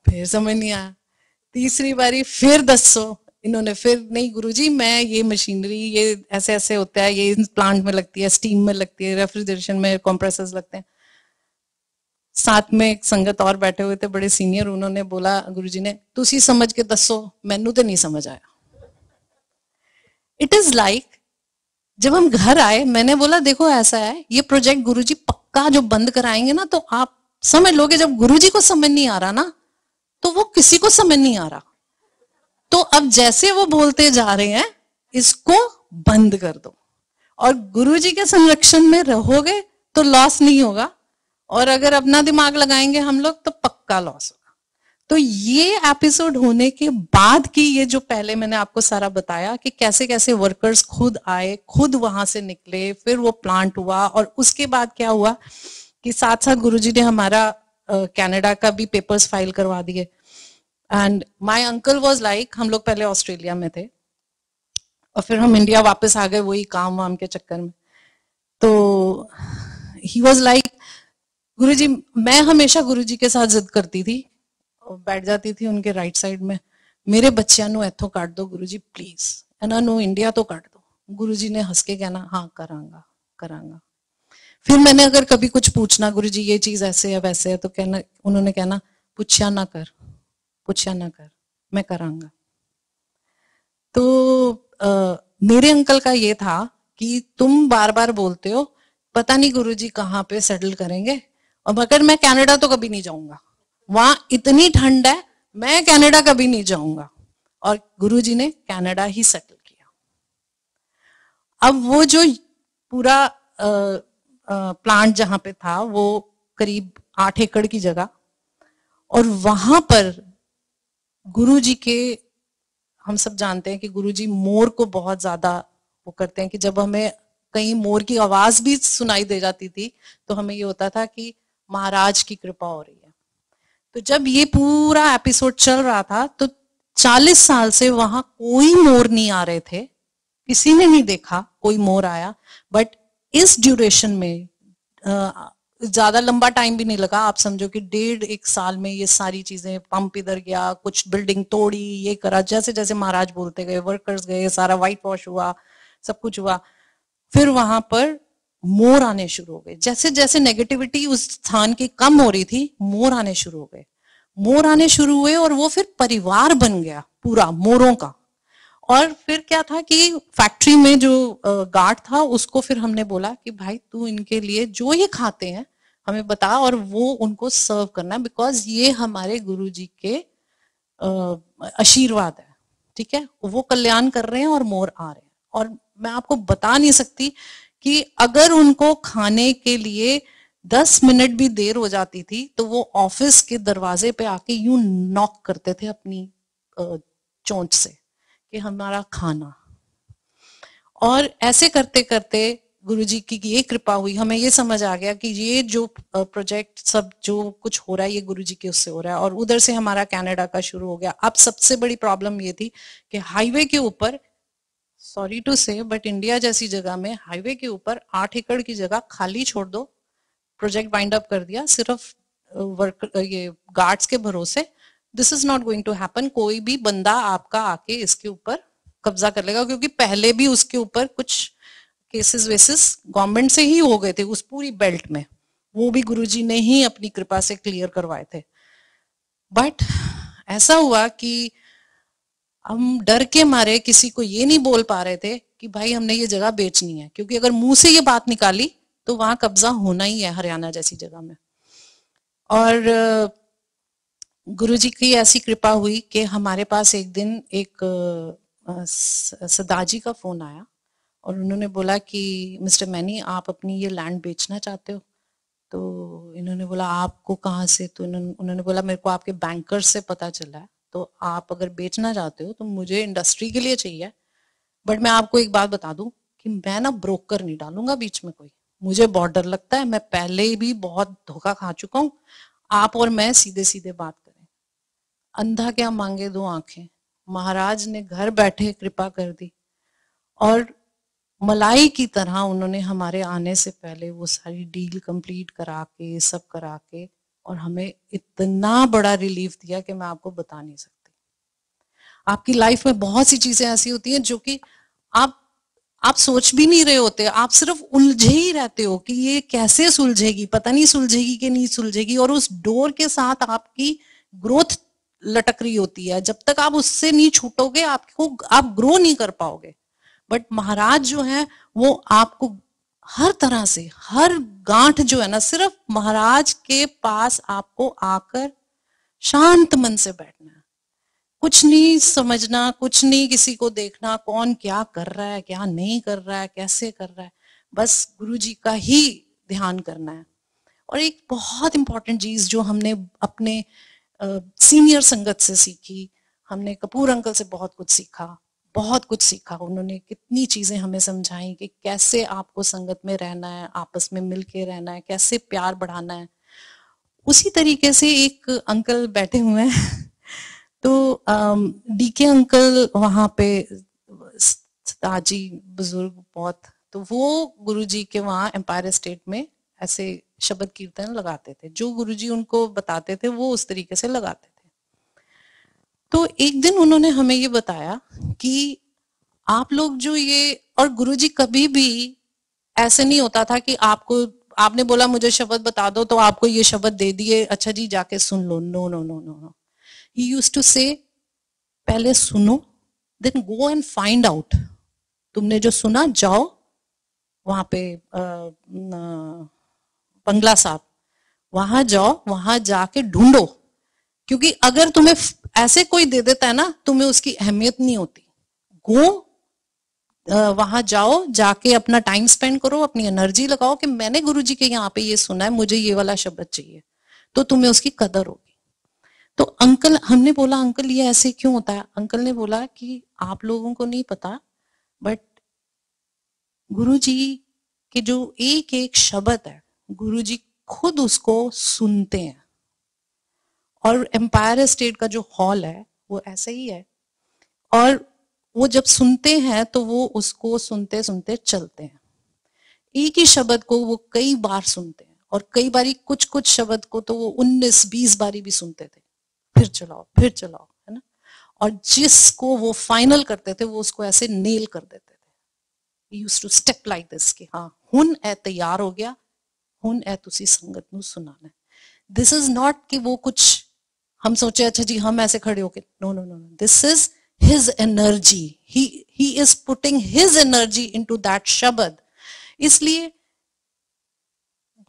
फिर समझ नहीं आया, तीसरी बारी फिर दसो। इन्होंने फिर नहीं गुरुजी मैं ये मशीनरी ये ऐसे ऐसे होता है, ये प्लांट में लगती है, स्टीम में लगती है, रेफ्रिजरेशन में कंप्रेसर्स लगते हैं। साथ में एक संगत और बैठे हुए थे बड़े सीनियर, उन्होंने बोला गुरुजी ने तुसी समझ के दसो, मैनू तो नहीं समझ आया। इट इज लाइक जब हम घर आए मैंने बोला देखो ऐसा है ये प्रोजेक्ट गुरुजी पक्का जो बंद कराएंगे ना तो आप समझ लोगे, जब गुरुजी को समझ नहीं आ रहा ना तो वो किसी को समझ नहीं आ रहा। तो अब जैसे वो बोलते जा रहे हैं इसको बंद कर दो, और गुरुजी के संरक्षण में रहोगे तो लॉस नहीं होगा, और अगर अपना दिमाग लगाएंगे हम लोग तो पक्का लॉस होगा। तो ये एपिसोड होने के बाद की ये जो पहले मैंने आपको सारा बताया कि कैसे कैसे वर्कर्स खुद आए, खुद वहां से निकले, फिर वो प्लांट हुआ, और उसके बाद क्या हुआ कि साथ साथ गुरुजी ने हमारा कनाडा का भी पेपर्स फाइल करवा दिए। And my uncle was like हम लोग पहले ऑस्ट्रेलिया में थे और फिर हम इंडिया वापस आ गए वही काम वाम के चक्कर में। तो ही वाज लाइक गुरुजी, मैं हमेशा गुरुजी के साथ जिद करती थी और बैठ जाती थी उनके राइट साइड में, मेरे बच्चियां नु इथों काट दो गुरुजी प्लीज, एना नु इंडिया तो काट दो। गुरुजी ने हंस के कहना हाँ करांगा करांगा। फिर मैंने अगर कभी कुछ पूछना गुरुजी ये चीज ऐसे है वैसे है, तो कहना उन्होंने कहना पूछया ना कर, पूछया ना कर, मैं करांगा। तो मेरे अंकल का ये था कि तुम बार बार बोलते हो पता नहीं गुरुजी कहाँ पे सेटल करेंगे, और मगर मैं कनाडा तो कभी नहीं जाऊंगा, वहां इतनी ठंड है, मैं कनाडा कभी नहीं जाऊंगा। और गुरुजी ने कनाडा ही सेटल किया। अब वो जो पूरा प्लांट जहां पे था वो करीब 8 एकड़ की जगह, और वहां पर गुरुजी के, हम सब जानते हैं कि गुरुजी मोर को बहुत ज्यादा वो करते हैं कि जब हमें कहीं मोर की आवाज भी सुनाई दे जाती थी तो हमें ये होता था कि महाराज की कृपा हो रही है। तो जब ये पूरा एपिसोड चल रहा था तो 40 साल से वहां कोई मोर नहीं आ रहे थे, किसी ने नहीं देखा कोई मोर आया। बट इस ड्यूरेशन में ज्यादा लंबा टाइम भी नहीं लगा, आप समझो कि 1.5 साल में ये सारी चीजें, पंप इधर गया, कुछ बिल्डिंग तोड़ी, ये करा, जैसे जैसे महाराज बोलते गए, वर्कर्स गए, सारा व्हाइट वॉश हुआ, सब कुछ हुआ। फिर वहां पर मोर आने शुरू हो गए, जैसे जैसे नेगेटिविटी उस स्थान की कम हो रही थी मोर आने शुरू हो गए, मोर आने शुरू हुए, और वो फिर परिवार बन गया पूरा मोरों का। और फिर क्या था कि फैक्ट्री में जो गार्ड था उसको फिर हमने बोला कि भाई तू इनके लिए जो ये खाते हैं हमें बता और वो उनको सर्व करना, बिकॉज ये हमारे गुरुजी के आशीर्वाद है, ठीक है, वो कल्याण कर रहे हैं और मोर आ रहे हैं। और मैं आपको बता नहीं सकती कि अगर उनको खाने के लिए 10 मिनट भी देर हो जाती थी तो वो ऑफिस के दरवाजे पे आके यूं नॉक करते थे अपनी चोंच से कि हमारा खाना। और ऐसे करते करते गुरुजी की ये कृपा हुई, हमें ये समझ आ गया कि ये जो प्रोजेक्ट सब जो कुछ हो रहा है ये गुरुजी के उससे हो रहा है। और उधर से हमारा कनाडा का शुरू हो गया। अब सबसे बड़ी प्रॉब्लम ये थी कि हाईवे के ऊपर, सॉरी टू से बट इंडिया जैसी जगह में हाईवे के ऊपर 8 एकड़ की जगह खाली छोड़ दो, प्रोजेक्ट वाइंड अप कर दिया सिर्फ वर्क ये गार्ड्स के भरोसे। This is not going to happen, कोई भी बंदा आपका आके इसके ऊपर कब्जा कर लेगा, क्योंकि पहले भी उसके ऊपर कुछ केसेस वेसेस गवर्नमेंट से ही हो गए थे उस पूरी बेल्ट में, वो भी गुरुजी ने ही अपनी कृपा से क्लियर करवाए थे। बट ऐसा हुआ कि हम डर के मारे किसी को ये नहीं बोल पा रहे थे कि भाई हमने ये जगह बेचनी है, क्योंकि अगर मुंह से ये बात निकाली तो वहां कब्जा होना ही है हरियाणा जैसी जगह में। और गुरुजी की ऐसी कृपा हुई कि हमारे पास एक दिन एक सदाजी का फोन आया और उन्होंने बोला कि मिस्टर मैनी आप अपनी ये लैंड बेचना चाहते हो। तो इन्होंने बोला आपको कहाँ से, तो उन्होंने बोला मेरे को आपके बैंकर से पता चला है, तो आप अगर बेचना चाहते हो तो मुझे इंडस्ट्री के लिए चाहिए, बट मैं आपको एक बात बता दूं कि मैं ना ब्रोकर नहीं डालूंगा बीच में कोई, मुझे बहुत डर लगता है, मैं पहले भी बहुत धोखा खा चुका हूं, आप और मैं सीधे सीधे बात करें। अंधा क्या मांगे दो आंखें, महाराज ने घर बैठे कृपा कर दी और मलाई की तरह उन्होंने हमारे आने से पहले वो सारी डील कंप्लीट करा के सब करा के और हमें इतना बड़ा रिलीफ दिया कि मैं आपको बता नहीं सकती। आपकी लाइफ में बहुत सी चीजें ऐसी होती हैं जो कि आप सोच भी नहीं रहे होते, आप सिर्फ उलझे ही रहते हो कि ये कैसे सुलझेगी, पता नहीं सुलझेगी कि नहीं सुलझेगी, और उस डोर के साथ आपकी ग्रोथ लटक रही होती है। जब तक आप उससे नहीं छूटोगे आप ग्रो नहीं कर पाओगे। बट महाराज जो है वो आपको हर तरह से, हर गांठ जो है ना, सिर्फ महाराज के पास आपको आकर शांत मन से बैठना है, कुछ नहीं समझना, कुछ नहीं किसी को देखना कौन क्या कर रहा है क्या नहीं कर रहा है कैसे कर रहा है, बस गुरु जी का ही ध्यान करना है। और एक बहुत इंपॉर्टेंट चीज जो हमने अपने सीनियर संगत से सीखी, हमने कपूर अंकल से बहुत कुछ सीखा, बहुत कुछ सीखा। उन्होंने कितनी चीजें हमें समझाई कि कैसे आपको संगत में रहना है, आपस में मिलके रहना है, कैसे प्यार बढ़ाना है। उसी तरीके से एक अंकल बैठे हुए हैं तो डीके अंकल वहां पे ताजी बुजुर्ग बहुत, तो वो गुरुजी के वहां एम्पायर स्टेट में ऐसे शब्द कीर्तन लगाते थे, जो गुरुजी उनको बताते थे वो उस तरीके से लगाते थे। तो एक दिन उन्होंने हमें ये बताया कि आप लोग जो ये, और गुरुजी कभी भी ऐसे नहीं होता था कि आपने बोला मुझे शब्द बता दो तो आपको ये शब्द दे दिए, अच्छा जी जाके सुन लो। No no no no no, he used to say पहले सुनो, then go and find out. तुमने जो सुना जाओ वहां पे बंगला साहब, वहां जाओ, वहां जाके ढूंढो, क्योंकि अगर तुम्हें ऐसे कोई दे देता है ना, तुम्हें उसकी अहमियत नहीं होती। गो वहां जाओ, जाके अपना टाइम स्पेंड करो, अपनी एनर्जी लगाओ कि मैंने गुरुजी के यहाँ पे ये सुना है, मुझे ये वाला शब्द चाहिए, तो तुम्हें उसकी कदर होगी। तो अंकल, हमने बोला अंकल ये ऐसे क्यों होता है? अंकल ने बोला कि आप लोगों को नहीं पता, बट गुरुजी के जो एक एक शब्द है, गुरुजी खुद उसको सुनते हैं। और एम्पायर स्टेट का जो हॉल है वो ऐसा ही है, और वो जब सुनते हैं तो वो उसको सुनते सुनते चलते हैं। एक ही शब्द को वो कई बार सुनते हैं, और कई बारी कुछ कुछ शब्द को तो वो 19-20 बारी भी सुनते थे, फिर चलाओ फिर चलाओ, है ना। और जिसको वो फाइनल करते थे वो उसको ऐसे नेल कर देते थे। Used to step like this कि हाँ हुन ए तैयार हो गया, हुन ए तुसी संगत नू सुनाना। दिस इज नॉट कि वो कुछ हम सोचे अच्छा जी हम ऐसे खड़े होके, no no no, this is his energy, he is putting his energy into that शब्द। इसलिए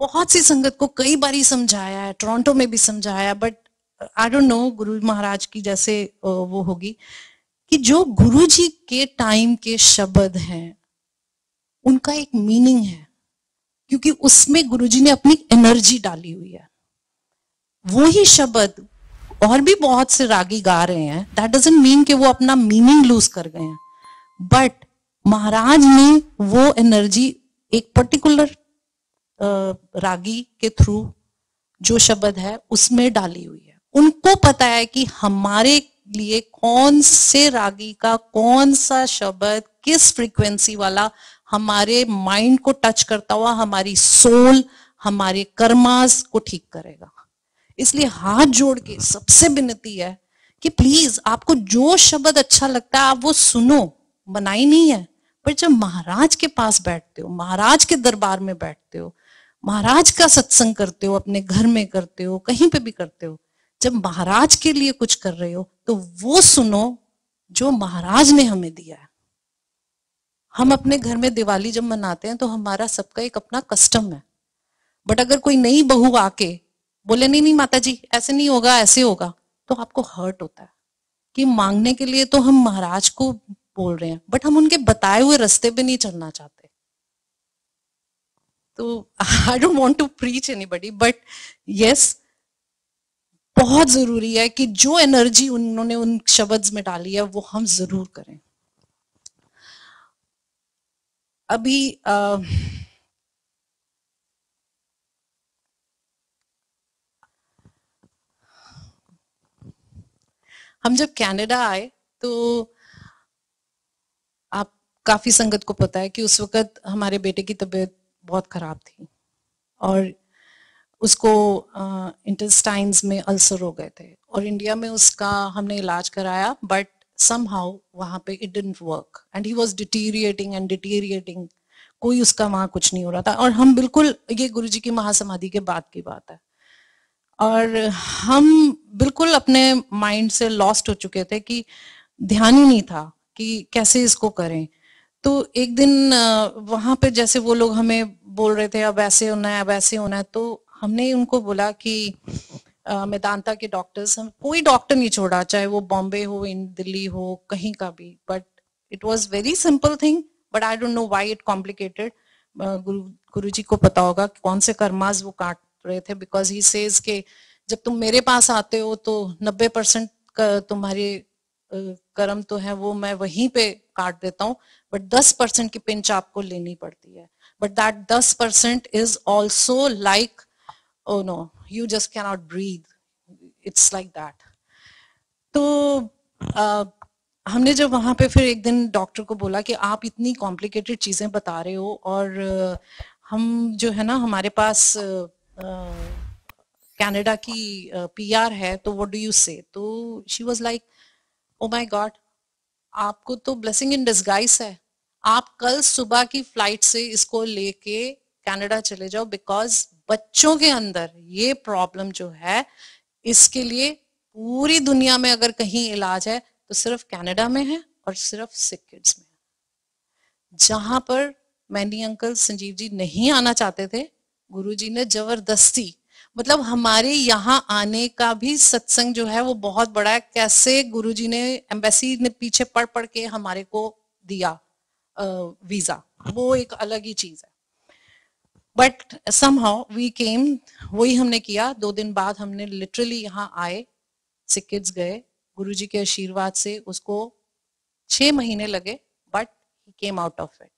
बहुत सी संगत को कई बारी समझाया है, टोरंटो में भी समझाया, but I don't no Guru Maharaj की जैसे वो होगी कि जो गुरु जी के टाइम के शब्द हैं उनका एक मीनिंग है, क्योंकि उसमें गुरु जी ने अपनी एनर्जी डाली हुई है। वो ही शब्द और भी बहुत से रागी गा रहे हैं, दैट डजंट मीन कि वो अपना मीनिंग लूज कर गए हैं, बट महाराज ने वो एनर्जी एक पर्टिकुलर रागी के थ्रू जो शब्द है उसमें डाली हुई है। उनको पता है कि हमारे लिए कौन से रागी का कौन सा शब्द किस फ्रीक्वेंसी वाला हमारे माइंड को टच करता हुआ हमारी सोल, हमारे कर्मास को ठीक करेगा। इसलिए हाथ जोड़ के सबसे विनती है कि प्लीज आपको जो शब्द अच्छा लगता है आप वो सुनो, मनाही नहीं है, पर जब महाराज के पास बैठते हो, महाराज के दरबार में बैठते हो, महाराज का सत्संग करते हो, अपने घर में करते हो, कहीं पे भी करते हो, जब महाराज के लिए कुछ कर रहे हो तो वो सुनो जो महाराज ने हमें दिया है। हम अपने घर में दिवाली जब मनाते हैं तो हमारा सबका एक अपना कस्टम है, बट अगर कोई नई बहू आके बोले नहीं नहीं माता जी ऐसे नहीं होगा ऐसे होगा, तो आपको हर्ट होता है कि मांगने के लिए तो हम महाराज को बोल रहे हैं बट हम उनके बताए हुए रास्ते पे नहीं चलना चाहते। तो I don't want to preach anybody, but yes बहुत जरूरी है कि जो एनर्जी उन्होंने उन शब्द में डाली है वो हम जरूर करें। अभी हम जब कनाडा आए तो आप काफी संगत को पता है कि उस वक्त हमारे बेटे की तबीयत बहुत खराब थी और उसको इंटेस्टाइन्स में अल्सर हो गए थे और इंडिया में उसका हमने इलाज कराया बट somehow वहां पे it didn't work and he was deteriorating कोई उसका वहां कुछ नहीं हो रहा था और हम बिल्कुल ये गुरुजी की महासमाधि के बाद की बात है और हम बिल्कुल अपने माइंड से लॉस्ट हो चुके थे कि ध्यान ही नहीं था कि कैसे इसको करें तो एक दिन वहां पे जैसे वो लोग हमें बोल रहे थे अब ऐसे होना है अब ऐसे होना है तो हमने उनको बोला कि मेदांता के डॉक्टर्स हम कोई डॉक्टर नहीं छोड़ा चाहे वो बॉम्बे हो इन दिल्ली हो कहीं का भी but it was very simple thing but I don't know why it complicated Guruji को पता होगा कौन से कर्मास वो काट रहे थे बिकॉज ही सेज के जब तुम मेरे पास आते हो तो 90% तुम्हारे कर्म तो है वो मैं वहीं पे काट देता हूँ बट 10% की पिंच आपको लेनी पड़ती है but that 10% is also like oh no you just cannot breathe it's like that तो हमने जब वहां पे फिर एक दिन डॉक्टर को बोला कि आप इतनी कॉम्प्लिकेटेड चीजें बता रहे हो और हम जो है ना हमारे पास कनाडा की पीआर है तो व्हाट डू यू से तो she was like oh my God आपको तो ब्लेसिंग इन डिस्गाइज है आप कल सुबह की फ्लाइट से इसको लेके कनाडा चले जाओ बिकॉज बच्चों के अंदर ये प्रॉब्लम जो है इसके लिए पूरी दुनिया में अगर कहीं इलाज है तो सिर्फ कनाडा में है और सिर्फ सिक किड्स में है जहां पर मैनी अंकल संजीव जी नहीं आना चाहते थे गुरुजी ने जबरदस्ती मतलब हमारे यहाँ आने का भी सत्संग जो है वो बहुत बड़ा है कैसे गुरुजी ने एम्बेसी ने पीछे पढ़ पढ़ के हमारे को दिया वीजा वो एक अलग ही चीज है बट समहाउ वी केम वही हमने किया 2 दिन बाद हमने लिटरली यहाँ आए सिक किड्स गए गुरुजी के आशीर्वाद से उसको 6 महीने लगे but he came out of it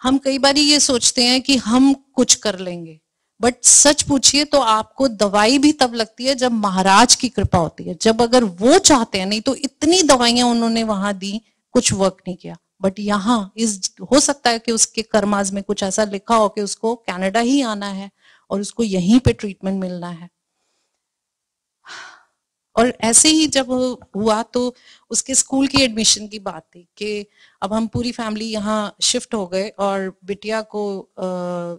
हम कई बार ये सोचते हैं कि हम कुछ कर लेंगे बट सच पूछिए तो आपको दवाई भी तब लगती है जब महाराज की कृपा होती है जब अगर वो चाहते हैं नहीं तो इतनी दवाइयां उन्होंने वहां दी कुछ वर्क नहीं किया बट यहाँ इस हो सकता है कि उसके कर्माज में कुछ ऐसा लिखा हो कि उसको कनाडा ही आना है और उसको यहीं पे ट्रीटमेंट मिलना है और ऐसे ही जब हुआ तो उसके स्कूल की एडमिशन की बात थी कि अब हम पूरी फैमिली यहाँ शिफ्ट हो गए और बिटिया को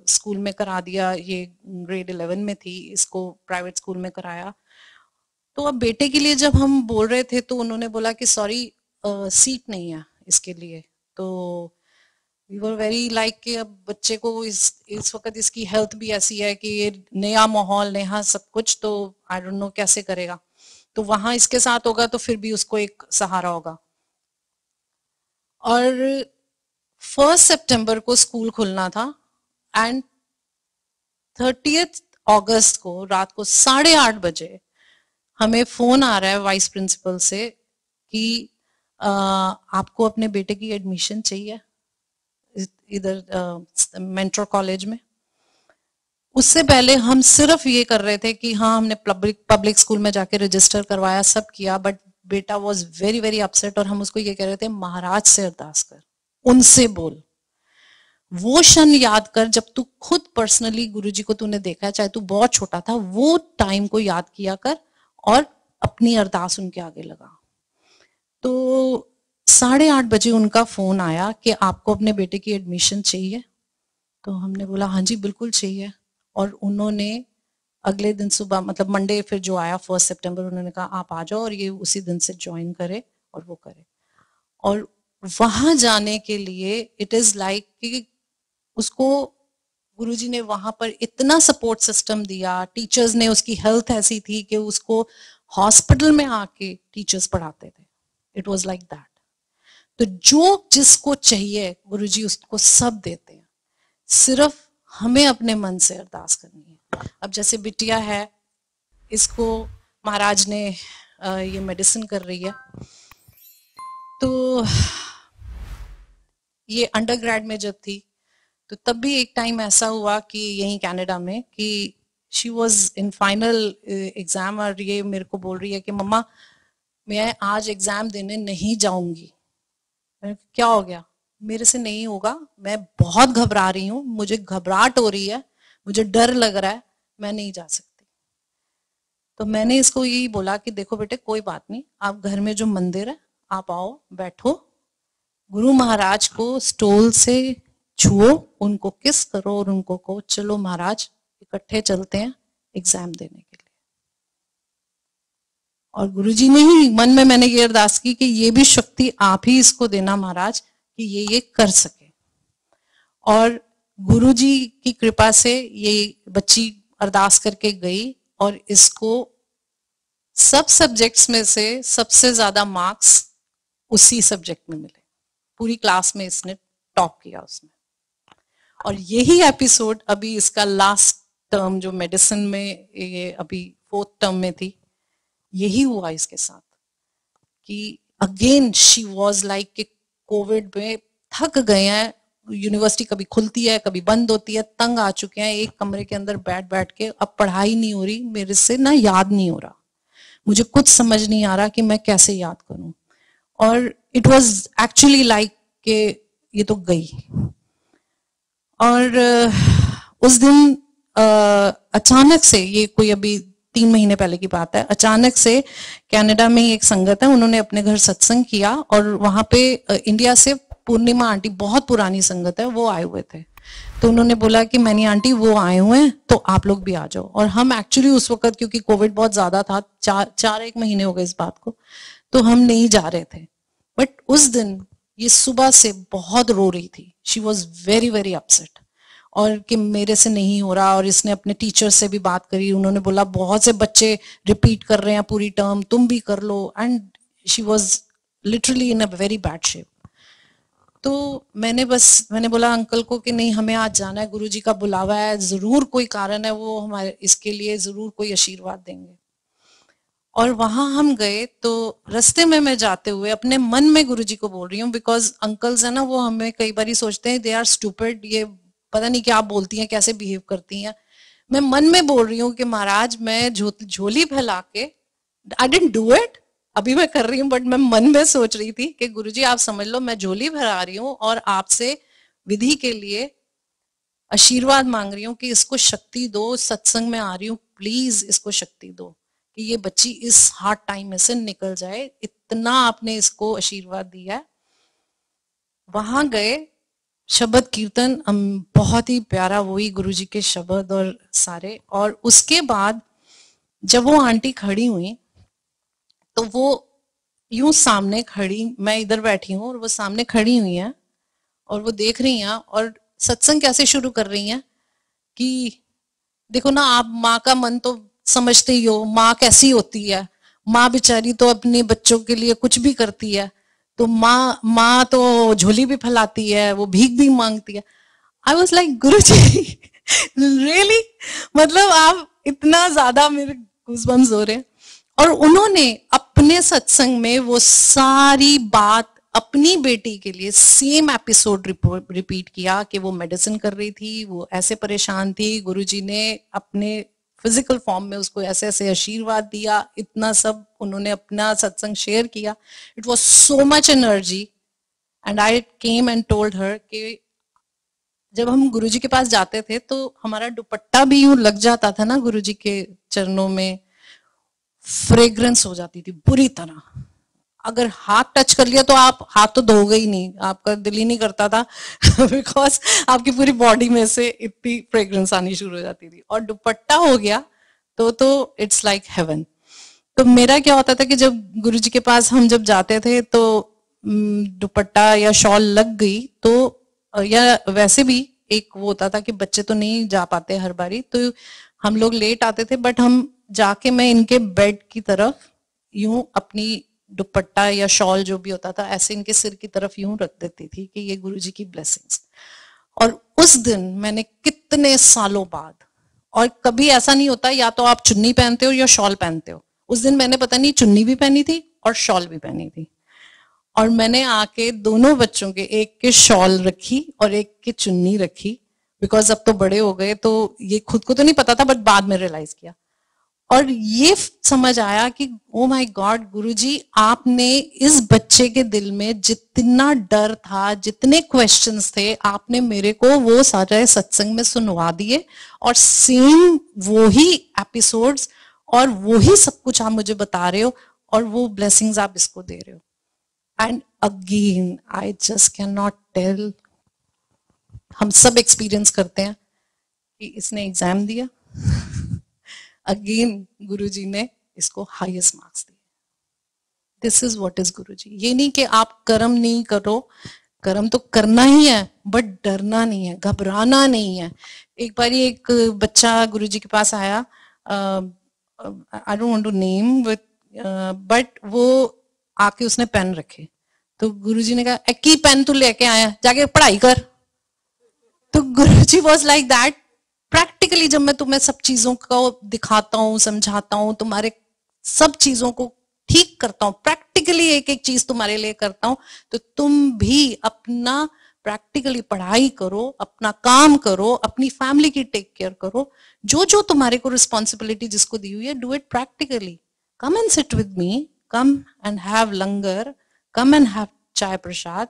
स्कूल में करा दिया ये ग्रेड 11 में थी इसको प्राइवेट स्कूल में कराया तो अब बेटे के लिए जब हम बोल रहे थे तो उन्होंने बोला कि सॉरी सीट नहीं है इसके लिए तो वी वर वेरी लाइक कि अब बच्चे को इस वक्त इसकी हेल्थ भी ऐसी है कि ये नया माहौल नया सब कुछ तो आई डोंट नो कैसे करेगा तो वहां इसके साथ होगा तो फिर भी उसको एक सहारा होगा और 1 सितंबर को स्कूल खुलना था एंड 30 अगस्त को रात को 8:30 बजे हमें फोन आ रहा है वाइस प्रिंसिपल से कि आपको अपने बेटे की एडमिशन चाहिए इधर मेंटर कॉलेज में उससे पहले हम सिर्फ ये कर रहे थे कि हाँ हमने पब्लिक स्कूल में जाके रजिस्टर करवाया सब किया बट बेटा वाज वेरी वेरी अपसेट और हम उसको ये कह रहे थे महाराज से अरदास कर उनसे बोल वो क्षण याद कर जब तू खुद पर्सनली गुरुजी को तूने देखा है चाहे तू बहुत छोटा था वो टाइम को याद किया कर और अपनी अरदास उनके आगे लगा तो 8:30 बजे उनका फोन आया कि आपको अपने बेटे की एडमिशन चाहिए तो हमने बोला हाँ जी बिल्कुल चाहिए और उन्होंने अगले दिन सुबह मतलब मंडे फिर जो आया 1 सितंबर उन्होंने कहा आप आ जाओ और ये उसी दिन से ज्वाइन करे और वो करे और वहां जाने के लिए इट इज लाइक कि उसको गुरुजी ने वहां पर इतना सपोर्ट सिस्टम दिया टीचर्स ने उसकी हेल्थ ऐसी थी कि उसको हॉस्पिटल में आके टीचर्स पढ़ाते थे इट वाज लाइक दैट तो जो जिसको चाहिए गुरुजी उसको सब देते हैं सिर्फ हमें अपने मन से अरदास करनी है अब जैसे बिटिया है इसको महाराज ने ये मेडिसिन कर रही है तो ये अंडरग्रेड में जब थी, तो तब भी एक टाइम ऐसा हुआ कि यहीं कनाडा में कि she was in final exam और ये मेरे को बोल रही है कि मम्मा मैं आज एग्जाम देने नहीं जाऊंगी। क्या हो गया? मेरे से नहीं होगा, मैं बहुत घबरा रही हूँ, मुझे घबराहट हो रही है, मुझे डर लग रहा है, मैं नहीं जा सकती। तो मैंने इसको यही बोला कि देखो बेटे कोई बात नहीं, आप घर में जो मंदिर है आप आओ बैठो, गुरु महाराज को स्टोल से छुओ, उनको किस करो और उनको कहो चलो महाराज इकट्ठे चलते हैं एग्जाम देने के लिए। और गुरुजी ने ही मन में मैंने ये अरदास की कि ये भी शक्ति आप ही इसको देना महाराज कि ये कर सके। और गुरुजी की कृपा से ये बच्ची अरदास करके गई और इसको सब सब्जेक्ट्स में से सबसे ज्यादा मार्क्स उसी सब्जेक्ट में मिले, पूरी क्लास में इसने टॉप किया उसने। और यही एपिसोड अभी इसका लास्ट टर्म जो मेडिसिन में ये अभी 4th टर्म में थी, यही हुआ इसके साथ कि अगेन शी वाज लाइक कि कोविड में थक गए हैं, यूनिवर्सिटी कभी खुलती है कभी बंद होती है, तंग आ चुके हैं एक कमरे के अंदर बैठ बैठ के, अब पढ़ाई नहीं हो रही, मेरे से ना याद नहीं हो रहा, मुझे कुछ समझ नहीं आ रहा कि मैं कैसे याद करूं। और इट वाज एक्चुअली लाइक कि ये तो गई। और उस दिन अचानक से, ये कोई अभी 3 महीने पहले की बात है, अचानक से कनाडा में एक संगत है, उन्होंने अपने घर सत्संग किया और वहां पे इंडिया से पूर्णिमा आंटी, बहुत पुरानी संगत है, वो आए हुए थे। तो उन्होंने बोला कि मैनी आंटी वो आए हुए हैं तो आप लोग भी आ जाओ। और हम एक्चुअली उस वक्त, क्योंकि कोविड बहुत ज्यादा था, 4 महीने हो गए इस बात को, तो हम नहीं जा रहे थे। बट उस दिन ये सुबह से बहुत रो रही थी, she was very very upset, और कि मेरे से नहीं हो रहा। और इसने अपने टीचर से भी बात करी, उन्होंने बोला बहुत से बच्चे रिपीट कर रहे हैं पूरी टर्म, तुम भी कर लो। And she was literally in a very bad shape. तो मैंने बोला अंकल को कि नहीं हमें आज जाना है, गुरुजी का बुलावा है, जरूर कोई कारण है, वो हमारे इसके लिए जरूर कोई आशीर्वाद देंगे। और वहां हम गए तो रास्ते में मैं जाते हुए अपने मन में गुरुजी को बोल रही हूँ, बिकॉज अंकल्स है ना, वो हमें कई बार सोचते हैं दे आर स्टूपिड, ये पता नहीं क्या बोलती हैं, कैसे बिहेव करती हैं। मैं मन में बोल रही हूँ कि महाराज मैं झोली फैला के, आई डिडंट डू इट, अभी मैं कर रही हूँ, बट मैं मन में सोच रही थी कि गुरुजी आप समझ लो मैं झोली फैला रही हूँ और आपसे विधि के लिए आशीर्वाद मांग रही हूँ कि इसको शक्ति दो, सत्संग में आ रही हूँ, प्लीज इसको शक्ति दो कि ये बच्ची इस हार्ड टाइम में से निकल जाए, इतना आपने इसको आशीर्वाद दिया है। वहां गए, शब्द कीर्तन बहुत ही प्यारा, वही गुरुजी के शब्द और सारे। और उसके बाद जब वो आंटी खड़ी हुई तो वो यूं सामने खड़ी, मैं इधर बैठी हूँ और वो सामने खड़ी हुई हैं और वो देख रही हैं और सत्संग कैसे शुरू कर रही हैं कि देखो ना आप माँ का मन तो समझते ही हो, माँ कैसी होती है, माँ बेचारी तो अपने बच्चों के लिए कुछ भी करती है, तो माँ तो झोली भी फैलाती है, वो भीख भी मांगती है। I was like Guruji really, मतलब आप इतना ज्यादा, मेरे गूज़बम्स हो रहे हैं। और उन्होंने अपने सत्संग में वो सारी बात अपनी बेटी के लिए सेम एपिसोड रिपीट किया कि वो मेडिसिन कर रही थी, वो ऐसे परेशान थी, गुरुजी ने अपने फिजिकल फॉर्म में उसको ऐसे ऐसे आशीर्वाद दिया, इतना सब उन्होंने अपना सत्संग शेयर किया। It was so much energy and I came and told her कि जब हम गुरुजी के पास जाते थे तो हमारा दुपट्टा भी यूं लग जाता था ना गुरुजी के चरणों में, फ्रेग्रेंस हो जाती थी बुरी तरह। अगर हाथ टच कर लिया तो आप हाथ तो धोगे ही नहीं, आपका दिल ही नहीं करता था बिकॉज आपकी पूरी बॉडी में से इतनी फ्रेग्रेंस आनी शुरू हो जाती थी। और दुपट्टा हो गया तो इट्स लाइक हेवन। तो मेरा क्या होता था कि जब गुरुजी के पास हम जब जाते थे तो दुपट्टा या शॉल लग गई तो, या वैसे भी एक वो होता था कि बच्चे तो नहीं जा पाते हर बारी, तो हम लोग लेट आते थे, बट हम जाके मैं इनके बेड की तरफ यूं अपनी दुपट्टा या शॉल जो भी होता था ऐसे इनके सिर की तरफ यूं रख देती थी कि ये गुरुजी की ब्लेसिंग्स। और उस दिन मैंने कितने सालों बाद, और कभी ऐसा नहीं होता या तो आप चुन्नी पहनते हो या शॉल पहनते हो, उस दिन मैंने पता नहीं चुन्नी भी पहनी थी और शॉल भी पहनी थी। और मैंने आके दोनों बच्चों के, एक के शॉल रखी और एक के चुन्नी रखी, बिकॉज अब तो बड़े हो गए तो ये खुद को तो नहीं पता था, बट बाद में रियलाइज किया। और ये समझ आया कि ओ माय गॉड गुरुजी, आपने इस बच्चे के दिल में जितना डर था, जितने क्वेश्चंस थे, आपने मेरे को वो सारे सत्संग में सुनवा दिए, और सेम वो ही एपिसोड्स और वो ही सब कुछ आप मुझे बता रहे हो, और वो ब्लेसिंग्स आप इसको दे रहे हो। And again I just can not tell, हम सब एक्सपीरियंस करते हैं कि इसने एग्जाम दिया अगेन गुरुजी ने इसको हाईएस्ट मार्क्स दिए। दिस इज व्हाट इज गुरुजी। ये नहीं कि आप कर्म नहीं करो, कर्म तो करना ही है, बट डरना नहीं है, घबराना नहीं है। एक बार एक बच्चा गुरुजी के पास आया, I don't want to name, but वो आके उसने पेन रखे, तो गुरुजी ने कहा एक ही पेन तू लेके आया, जाके पढ़ाई कर। तो गुरुजी वाज लाइक दैट। प्रैक्टिकली जब मैं तुम्हें सब चीजों को दिखाता हूँ, समझाता हूँ, तुम्हारे सब चीजों को ठीक करता हूँ, प्रैक्टिकली एक एक चीज तुम्हारे लिए करता हूँ, तो तुम भी अपना प्रैक्टिकली पढ़ाई करो, अपना काम करो, अपनी फैमिली की टेक केयर करो, जो जो तुम्हारे को रिस्पॉन्सिबिलिटी जिसको दी हुई है, do it practically. Come and sit with me, come and have langar, come and have चाय प्रसाद,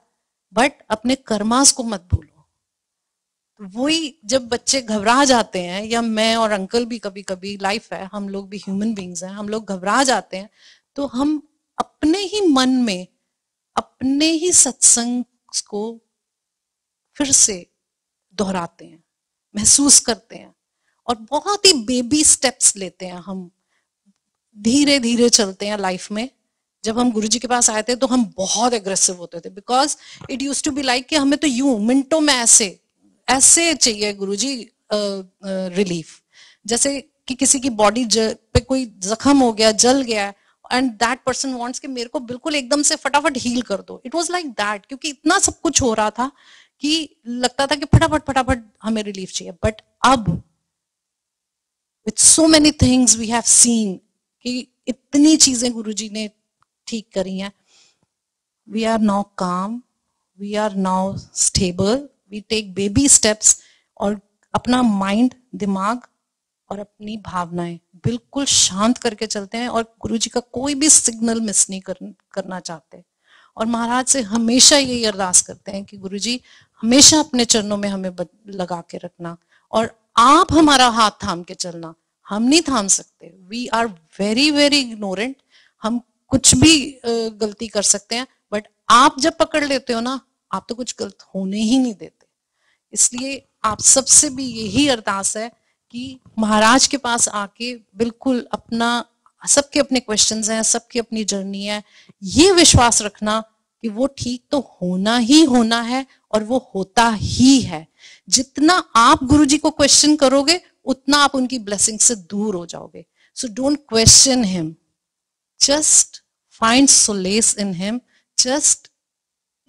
बट अपने कर्मास को मत भूलो। वही जब बच्चे घबरा जाते हैं, या मैं और अंकल भी कभी कभी, लाइफ है, हम लोग भी ह्यूमन बींग्स हैं, हम लोग घबरा जाते हैं, तो हम अपने ही मन में अपने ही सत्संग को फिर से दोहराते हैं, महसूस करते हैं, और बहुत ही बेबी स्टेप्स लेते हैं। हम धीरे धीरे चलते हैं लाइफ में। जब हम गुरुजी के पास आए थे तो हम बहुत एग्रेसिव होते थे, because it used to be like कि हमें तो यूं मिनटों में ऐसे चाहिए गुरुजी रिलीफ, जैसे कि किसी की बॉडी पे कोई जख्म हो गया, जल गया, एंड दैट पर्सन वांट्स कि मेरे को बिल्कुल एकदम से फटाफट हील कर दो। इट वाज लाइक दैट, क्योंकि इतना सब कुछ हो रहा था कि लगता था कि फटाफट फटाफट हमें रिलीफ चाहिए। बट अब with so many things we have seen कि इतनी चीजें गुरुजी ने ठीक करी हैं। We are now calm, we are now stable, we take baby steps, और अपना माइंड, दिमाग और अपनी भावनाएं बिल्कुल शांत करके चलते हैं, और गुरुजी का कोई भी सिग्नल मिस नहीं करना चाहते। और महाराज से हमेशा यही अरदास करते हैं कि गुरुजी हमेशा अपने चरणों में हमें लगा के रखना, और आप हमारा हाथ थाम के चलना। हम नहीं थाम सकते, we are very very ignorant, हम कुछ भी गलती कर सकते हैं, बट आप जब पकड़ लेते हो ना, आप तो कुछ गलत होने ही नहीं देते। इसलिए आप सबसे भी यही अरदास है कि महाराज के पास आके बिल्कुल अपना, सबके अपने क्वेश्चंस हैं, सबकी अपनी जर्नी है, ये विश्वास रखना कि वो ठीक तो होना ही होना है, और वो होता ही है। जितना आप गुरुजी को क्वेश्चन करोगे, उतना आप उनकी ब्लेसिंग से दूर हो जाओगे। So don't question him, just find solace in him, just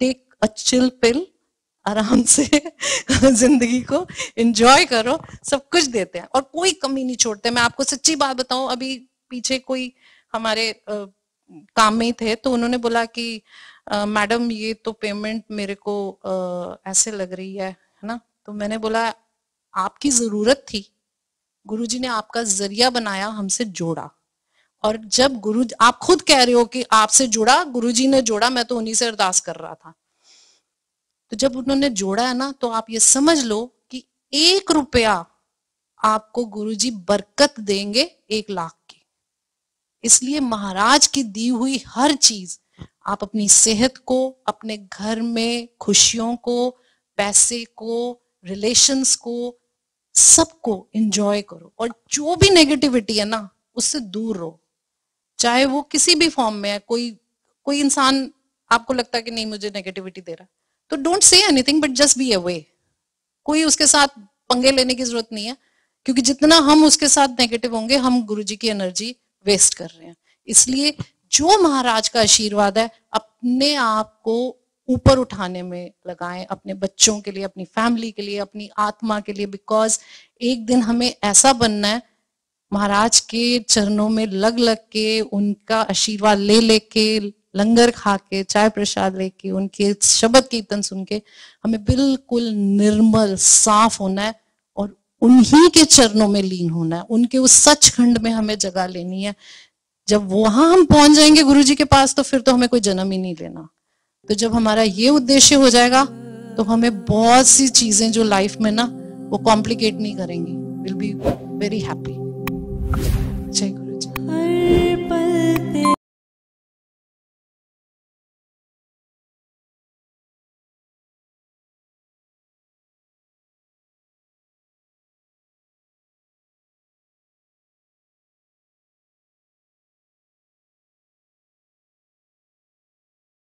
take a chill pill, आराम से जिंदगी को एंजॉय करो। सब कुछ देते हैं और कोई कमी नहीं छोड़ते। मैं आपको सच्ची बात बताऊं, अभी पीछे कोई हमारे काम में ही थे, तो उन्होंने बोला कि मैडम ये तो पेमेंट मेरे को ऐसे लग रही है ना। तो मैंने बोला आपकी जरूरत थी, गुरुजी ने आपका जरिया बनाया, हमसे जोड़ा। और जब गुरु, आप खुद कह रहे हो कि आपसे जुड़ा, गुरुजी ने जोड़ा, मैं तो उन्हीं से अरदास कर रहा था। तो जब उन्होंने जोड़ा है ना, तो आप ये समझ लो कि 1 रुपया आपको गुरुजी बरकत देंगे 1 लाख की। इसलिए महाराज की दी हुई हर चीज, आप अपनी सेहत को, अपने घर में खुशियों को, पैसे को, रिलेशंस को, सबको एंजॉय करो। और जो भी नेगेटिविटी है ना, उससे दूर रहो, चाहे वो किसी भी फॉर्म में है। कोई इंसान आपको लगता है कि नहीं मुझे नेगेटिविटी दे रहा, तो don't say anything, but just be away. कोई उसके साथ पंगे लेने की जरूरत नहीं है, क्योंकि जितना हम उसके साथ नेगेटिव होंगे, हम गुरुजी की एनर्जी वेस्ट कर रहे हैं। इसलिए जो महाराज का आशीर्वाद है, अपने आप को ऊपर उठाने में लगाएं, अपने बच्चों के लिए, अपनी फैमिली के लिए, अपनी आत्मा के लिए, बिकॉज एक दिन हमें ऐसा बनना है, महाराज के चरणों में लग लग के, उनका आशीर्वाद ले लेके, लंगर खा के, चाय प्रसाद लेके, उनके शब्द कीर्तन सुन के हमें बिल्कुल निर्मल साफ होना है और उन्हीं के चरणों में लीन होना है, उनके उस सचखंड में हमें जगह लेनी है। जब वहां हम पहुंच जाएंगे गुरु जी के पास तो फिर तो हमें कोई जन्म ही नहीं लेना। तो जब हमारा ये उद्देश्य हो जाएगा तो हमें बहुत सी चीजें जो लाइफ में ना वो कॉम्प्लिकेट नहीं करेंगी, विल बी वेरी हैप्पी। जय